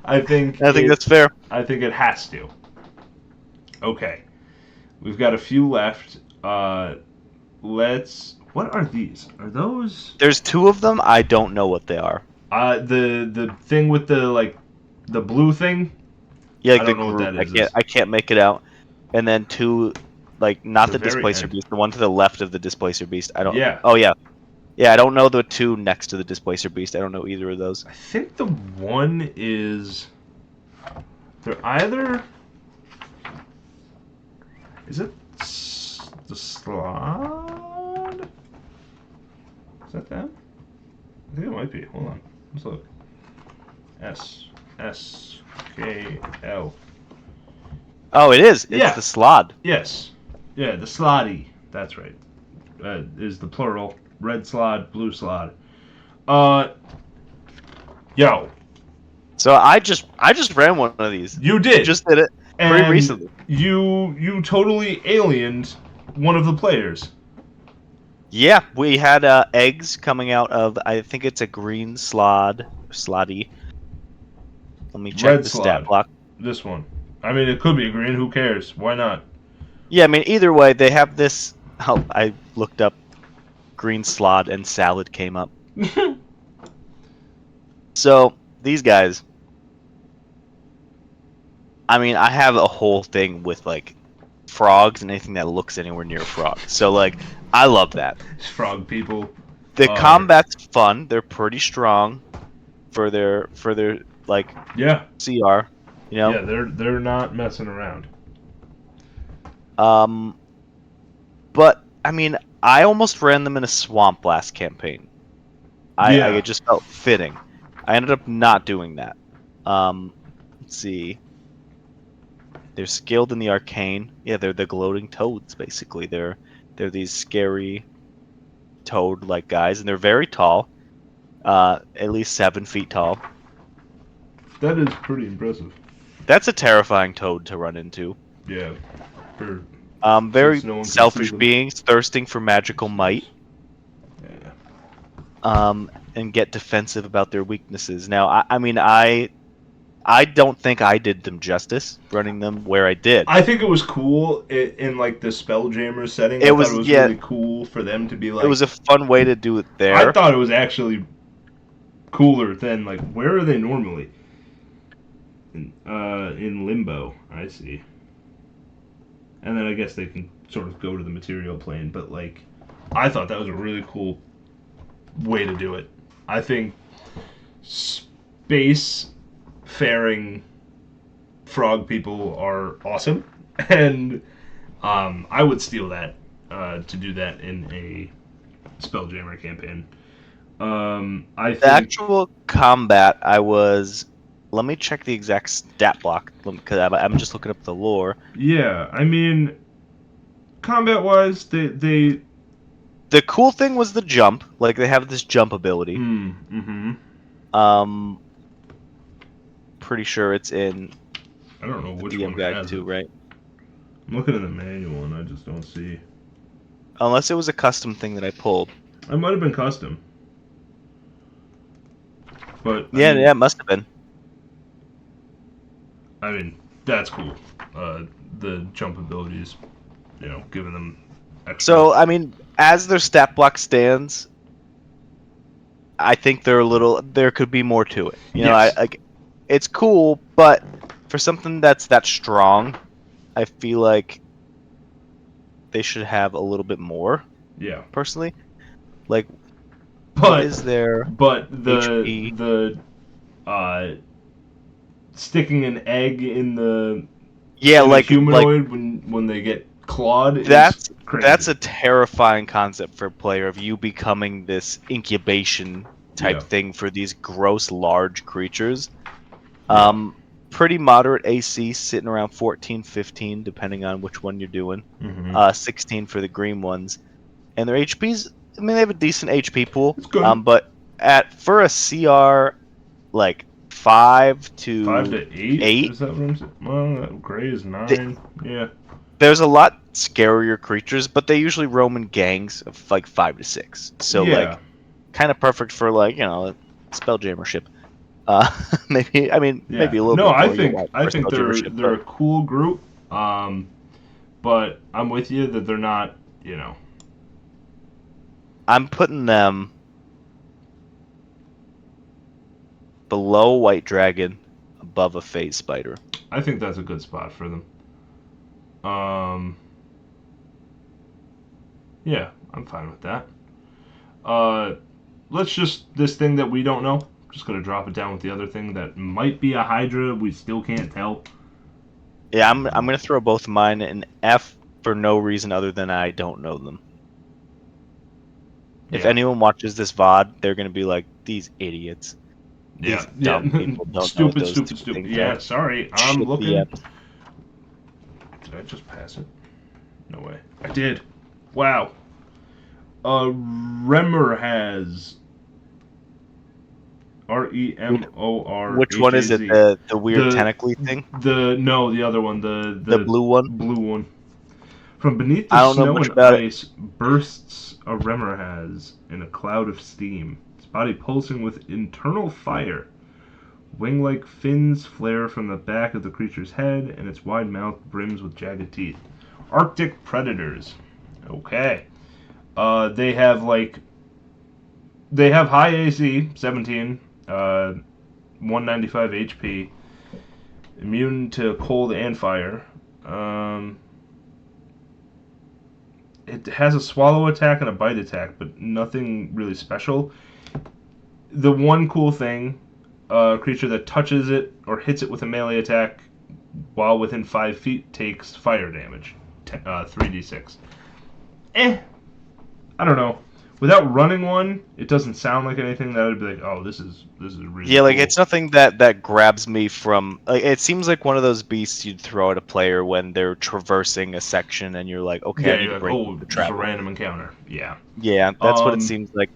I think that's fair. I think it has to. Okay, we've got a few left. Let's. What are these? Are those There's two of them. I don't know what they are. the thing with the blue thing? Yeah, I like the don't know what group. that I is. can't make it out. And then two, like not The the very displacer end. beast, the one to the left of the displacer beast. I don't. Yeah, Oh yeah, yeah. I don't know the two next to the displacer beast. I don't know either of those. I think the one is. They're either. Is it the slot? Is that them? I think it might be. Hold on. Let's look. SKL. Oh, it is. It's Yeah. the Slod. Yes. Yeah, the slotty. That's right. Is the plural. Red slot, blue slot. Uh, yo, So I just ran one of these. you did. Just did it pretty And recently. you totally aliened one of the players. Yeah, we had eggs coming out of. I think it's a green slotty. Let me check Red the slot. stat block. This one. I mean, it could be a green. Who cares? Why not? Yeah, I mean either way, they have this. Oh, I looked up green slot and salad came up. So these guys. I mean, I have a whole thing with like frogs and anything that looks anywhere near a frog. So like, I love that. Frog people. The are- combat's fun. They're pretty strong for their like Yeah. CR. You know. Yeah, they're not messing around. But I mean, I almost ran them in a Swamp Blast campaign. Yeah. I just felt fitting. I ended up not doing that. Let's see. They're skilled in the arcane. Yeah, they're the gloating toads. Basically, they're these scary toad-like guys, and they're very tall. At least 7 feet tall. That is pretty impressive. That's a terrifying toad to run into. Yeah. For Very Since no one can see selfish them. beings, thirsting for magical might. yeah. And get defensive about their weaknesses. Now, I mean, I don't think I did them justice running them where I did. I think it was cool in like the Spelljammer setting. It I was- thought it was yeah. really cool for them to be like. It was a fun way to do it there. I thought it was actually cooler than like where are they normally? In Limbo, I see. And then I guess they can sort of go to the material plane, but like I thought that was a really cool way to do it. I think space faring frog people are awesome, and I would steal that to do that in a Spelljammer campaign. I The think actual combat, I was. Let me check the exact stat block because I'm just looking up the lore. yeah. I mean, combat wise, they The cool thing was the jump. Like they have this jump ability. Pretty sure it's in I don't know the which DM one guide has too, it. right? I'm looking in the manual and I just don't see. Unless it was a custom thing that I pulled. It might have been custom, but I Yeah, mean, yeah, it must have been. I mean, that's cool. The jump abilities, giving them extra. So, I mean, as their stat block stands, I think they're a little. There could be more to it. You know, Yes. it's cool, but for something that's that strong, I feel like they should have a little bit more. Yeah, Personally, like, but what is there? but HP? the sticking an egg in the Yeah, in a like humanoid when they get clawed. That's is crazy. that's a terrifying concept for a player of you becoming this incubation type Yeah. thing for these gross large creatures. Yeah. Pretty moderate AC, sitting around 14, 15, depending on which one you're doing. Mhm. 16 for the green ones, and their HP's. I mean, they have a decent HP pool. It's good. But for a CR, like 5 to 5 to 8. 8? Is that what I'm saying? Well, gray is 9. Yeah. There's a lot scarier creatures, but they usually roam in gangs of like 5 to 6. So Yeah. like, kind of perfect for like Spelljammer ship. Maybe maybe a little No, bit I more. You're think right I for think Nostalgia they're Worship, they're but a cool group. But I'm with you that they're not. You know. I'm putting them below White Dragon, above a Phase Spider. I think that's a good spot for them. Um. Yeah, I'm fine with that. Let's just this thing that we don't know. Just gonna drop it down with the other thing that might be a Hydra. We still can't tell. Yeah, I'm gonna throw both of mine in F for no reason other than I don't know them. If Yeah. anyone watches this VOD, they're gonna be like, these idiots. Yeah. These Yeah. dumb people don't know what Stupid. those Stupid. two Stupid. things are. Yeah. Sorry. I'm Shit looking. DMs. Did I just pass it? No way. I did. Wow. Remor has Which one is it? REMORHAZ. The weird The tentacly thing? no, the other one, The the blue one? blue one. From beneath the I don't know snow much and about it. ice bursts a Remorhaz in a cloud of steam, its body pulsing with internal fire. Wing-like fins flare from the back of the creature's head, and its wide mouth brims with jagged teeth. Arctic predators. Okay. They have high AC, 17, 195 HP, immune to cold and fire. It has a swallow attack and a bite attack, but nothing really special. The one cool thing, a creature that touches it or hits it with a melee attack while within 5 feet takes fire damage, 3d6. I don't know. Without running one, it doesn't sound like anything that would be like, oh, this is really Yeah, like cool. it's nothing that grabs me from. Like, it seems like one of those beasts you'd throw at a player when they're traversing a section, and you're like, okay, Yeah, I need you're to like, break oh, the just a trap. random encounter. Yeah. Yeah, that's what it Um, seems like.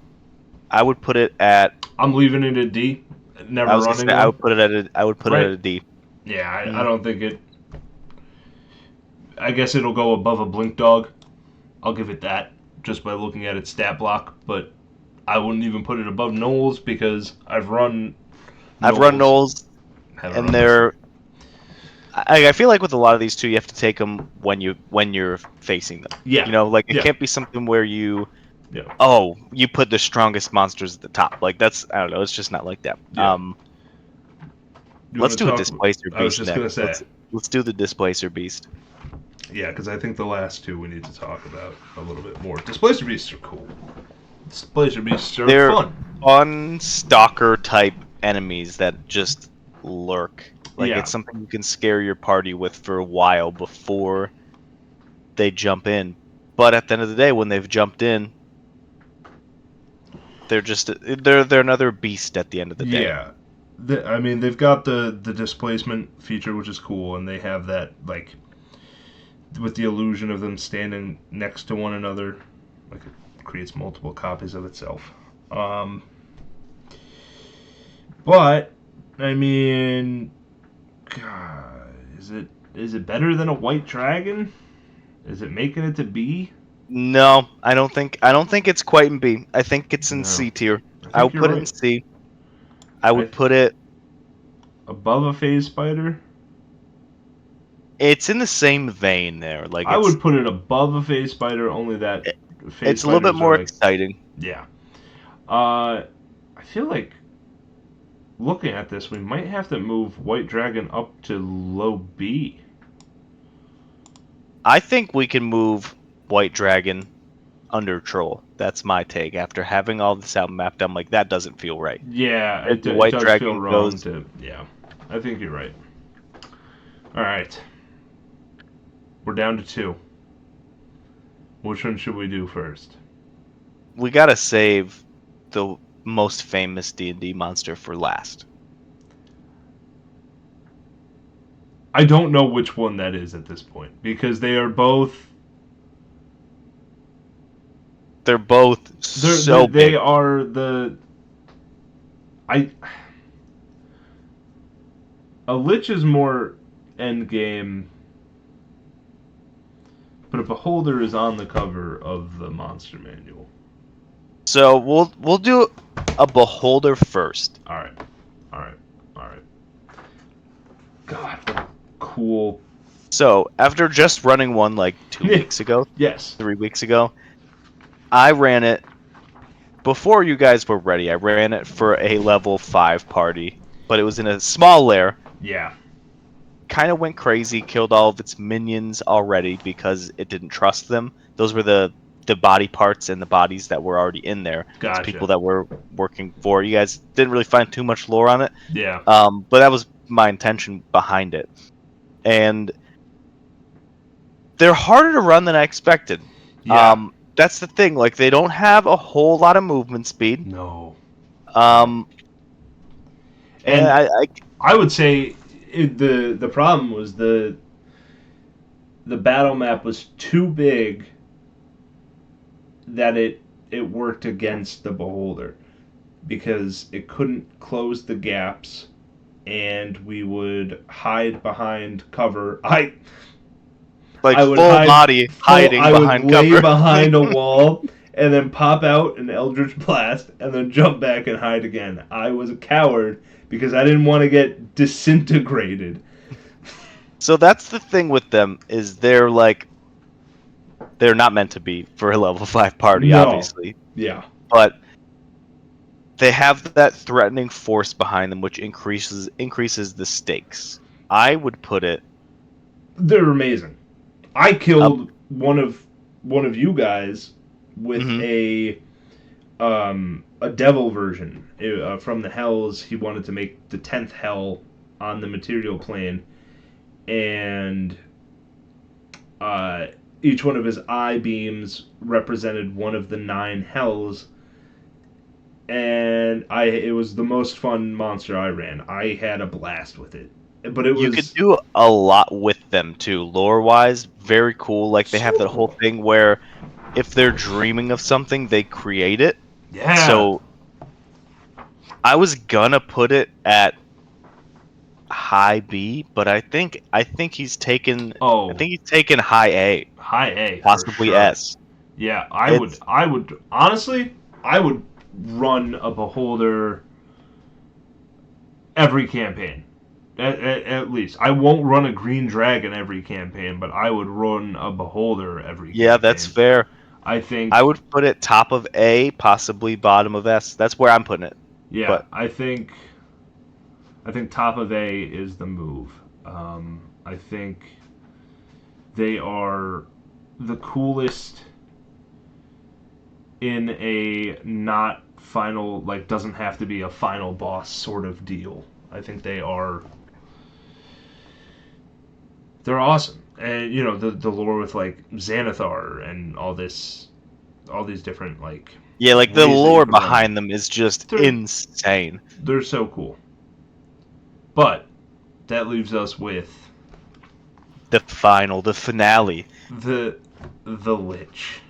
I would put it at. I'm leaving it at D. I Never was gonna running say I one. would put it at a. I would put it at Right. a D. Yeah, I Mm. don't think it. I guess it'll go above a blink dog. I'll give it that just by looking at its stat block, but I wouldn't even put it above Knowles because I've run. I've run Knowles, Haven't and run this one. I feel like with a lot of these two, you have to take them when you're facing them. Yeah. You know, like it Yeah. can't be something where you Yeah. you put the strongest monsters at the top. Like that's I don't know. It's just not like that. Yeah. You Let's want to do a talk? displacer I was beast just gonna next. say. Let's do the displacer beast. Yeah, because I think the last two we need to talk about a little bit more. Displacer beasts are cool. Displacer beasts are They're fun. fun stalker type enemies that just lurk. Like Yeah. it's something you can scare your party with for a while before they jump in. But at the end of the day, when they've jumped in, they're another beast at the end of the day. Yeah. I mean, they've got the displacement feature, which is cool, and they have that, like, with the illusion of them standing next to one another. Like, it creates multiple copies of itself. But, I mean, God, is it better than a white dragon? Is it making it to B? No, I don't think it's quite in B. I think it's in No. C tier. I I think would put it in right. C. I would put it. Above a phase spider? It's in the same vein there. Like I would put it above a phase spider, only that phase it's a little bit spiders more are like, exciting. yeah. I feel like looking at this, we might have to move White Dragon up to low B. I think we can move White Dragon under Troll. That's my take. After having all this out mapped, I'm like, that doesn't feel right. Yeah, If the it White does Dragon feel wrong goes, to. Yeah, I think you're right. All right, we're down to 2. Which one should we do first? we gotta save the most famous D&D monster for last. I don't know which one that is at this point because they are both. They're both so They big. are the. A Lich is more end game, but a Beholder is on the cover of the monster manual. So we'll do a Beholder first. All right, all right. God, what cool. So after just running one like 2 weeks ago, Yes. 3 weeks ago, I ran it before you guys were ready. I ran it for a level 5 party, but it was in a small lair. Yeah. Kind of went crazy, killed all of its minions already because it didn't trust them. Those were the body parts and the bodies that were already in there. It's people Gotcha. that were working for. You guys didn't really find too much lore on it, Yeah. but that was my intention behind it. And they're harder to run than I expected. Yeah. That's the thing. Like they don't have a whole lot of movement speed. No. Um, and And I I would say the problem was the battle map was too big that it worked against the beholder because it couldn't close the gaps and we would hide behind cover. like I would full hide body hiding I would behind lay cover. behind a wall and then pop out an Eldritch Blast and then jump back and hide again. I was a coward because I didn't want to get disintegrated. So that's the thing with them is they're not meant to be for a level 5 party, No. obviously, Yeah. but they have that threatening force behind them, which increases the stakes. I would put it They're amazing. I up. killed one of you guys with Mhm. a devil version from the hells. He wanted to make the 10th hell on the material plane, and uh, each one of his eye beams represented one of the 9 hells. And it was the most fun monster I ran. I had a blast with it, but it You could was do a lot with them too, lore wise. Very cool. Like they have so that whole cool. thing where if they're dreaming of something, they create it. Yeah. So I was gonna put it at high B, but I think Oh, he's taken high A, high A for possibly sure. S. Yeah, It's I would honestly, I would run a beholder every campaign. At least I won't run a green dragon every campaign, but I would run a beholder every yeah, that's campaign. fair. I I think, would put it top of A, possibly bottom of S. That's where I'm putting it. yeah, But I think top of A is the move. I think they are the coolest in a not final, like doesn't have to be a final boss sort of deal. I think they're awesome. And you know the lore with like Xanathar and all these different like yeah, like the ways that you lore can run it. behind them is just They're insane. they're so cool. But that leaves us with The finale, the the Lich.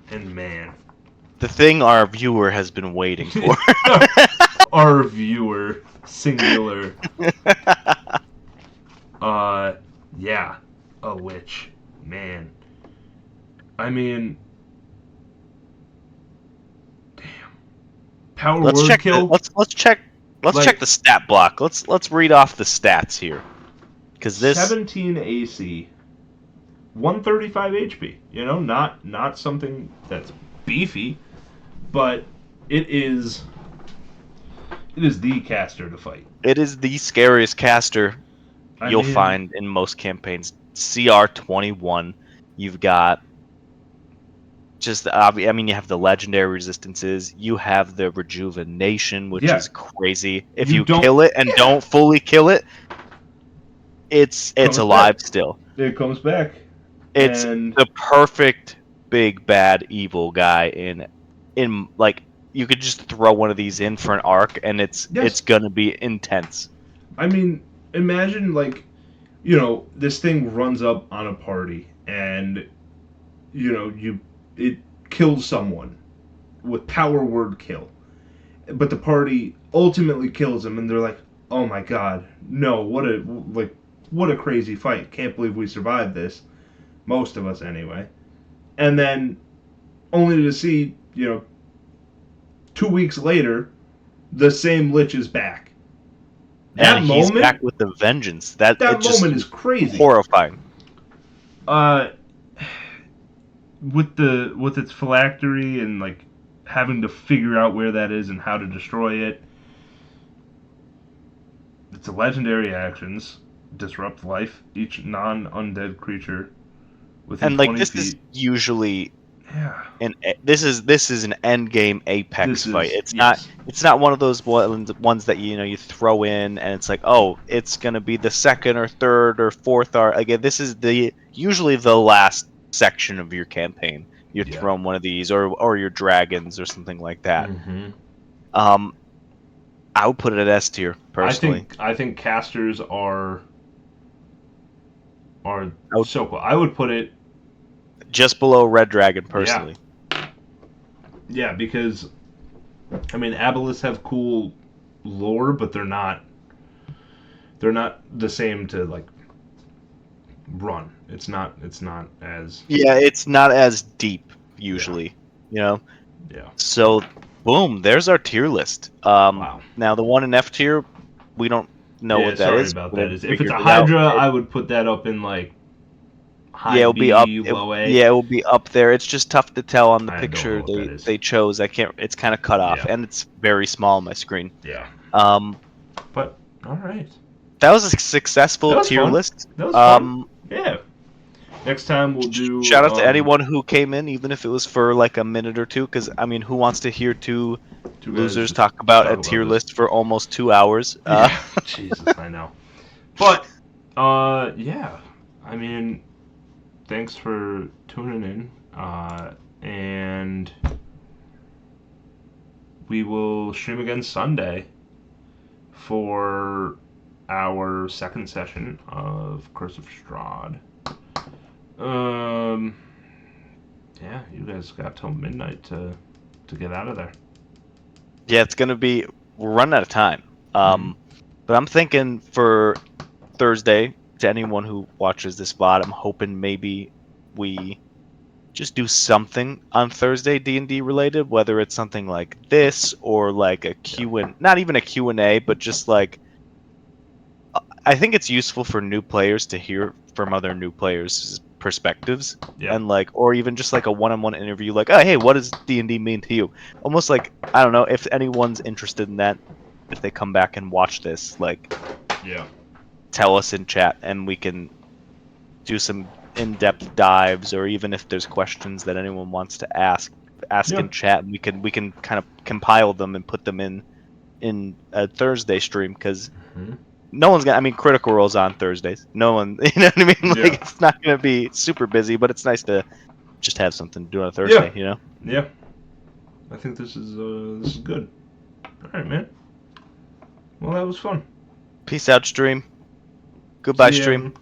And man, the thing our viewer has been waiting for. our viewer singular. Uh, yeah, a Lich, man. I mean, damn. Power let's word check the kill, let's check like the stat block. Let's read off the stats here, because this 17 AC, 135 HP. You know, not something that's beefy, but it is it is the caster to fight. it is the scariest caster I you'll mean, find in most campaigns. CR 21. You've got just I mean you have the legendary resistances. You have the rejuvenation, which yeah, is crazy. If you you don't. kill it and Yeah, don't fully kill it, it's comes back. alive still. It comes back, It's and the perfect big bad evil guy in like you could just throw one of these in for an arc and it's yes, gonna be intense. I mean, imagine like you know this thing runs up on a party and you know it kills someone with power word kill, but the party ultimately kills him and they're like, oh my god, no, what a crazy fight, can't believe we survived this, most of us anyway. And then only to see, you know, 2 weeks later the same Lich is back. That and he's moment, back with the vengeance. That that it just moment is crazy. horrifying. Uh, with its phylactery and like having to figure out where that is and how to destroy it. Its legendary actions disrupt life. Each non-undead creature within And like 20 this is feet. usually Yeah. this is an end game Apex This fight. is yes. It's not one of those ones that you throw in and it's like, oh, it's gonna be the second or third or fourth arc. Again, this is the usually the last section of your campaign. You're Yeah. throwing one of these or your dragons or something like that. Mm-hmm. Um, I would put it at S tier personally. I think casters are I would so cool. I would put it just below Red Dragon yeah. personally. Yeah, because I mean abelisks have cool lore, but they're not the same to like run. It's not as Yeah, it's not as deep yeah. usually, you know. Yeah. So, boom, there's our tier list. Wow. Now the one in F tier, we don't know Yeah, what that sorry is. about We that. haven't If it's figured a it out. Hydra, I would put that up in like Yeah, high it'll be up. B, low A. Yeah, it will be up there. It's just tough to tell on the I don't know picture what that is. they chose. I can't. It's kind of cut off, Yeah. and it's very small on my screen. Yeah. Um, But all right. that was a That successful was tier fun. list. That was fun. Um, Yeah. Next time we'll do Shout out to anyone who came in, even if it was for like a minute or two. Because I mean, who wants to hear two two guys losers just talk about a talk about tier this. list for almost 2 hours? Yeah. Jesus, I know. But yeah. I mean, thanks for tuning in. And we will stream again Sunday for our second session of Curse of Strahd. Um, yeah, you guys got till midnight to get out of there. Yeah, it's gonna be. We're running out of time. But I'm thinking for Thursday, to anyone who watches this VOD, I'm hoping maybe we just do something on Thursday D&D related, whether it's something like this or like a not even a Q&A, but just like I think it's useful for new players to hear from other new players' perspectives. Yeah. And like, or even just like a one-on-one interview, like, oh, hey, what does D&D mean to you? Almost like, I don't know, if anyone's interested in that, if they come back and watch this, like, Yeah. tell us in chat and we can do some in-depth dives, or even if there's questions that anyone wants to ask Yeah. in chat, and we can kind of compile them and put them in a Thursday stream, because no one's gonna. I mean, Critical Role's on Thursdays. No one, you know what I mean? Like, Yeah. it's not gonna be super busy, but it's nice to just have something to do on a Thursday. You know? Yeah. I think this is good. All right, man. Well, that was fun. Peace out, stream. Goodbye, See ya. stream.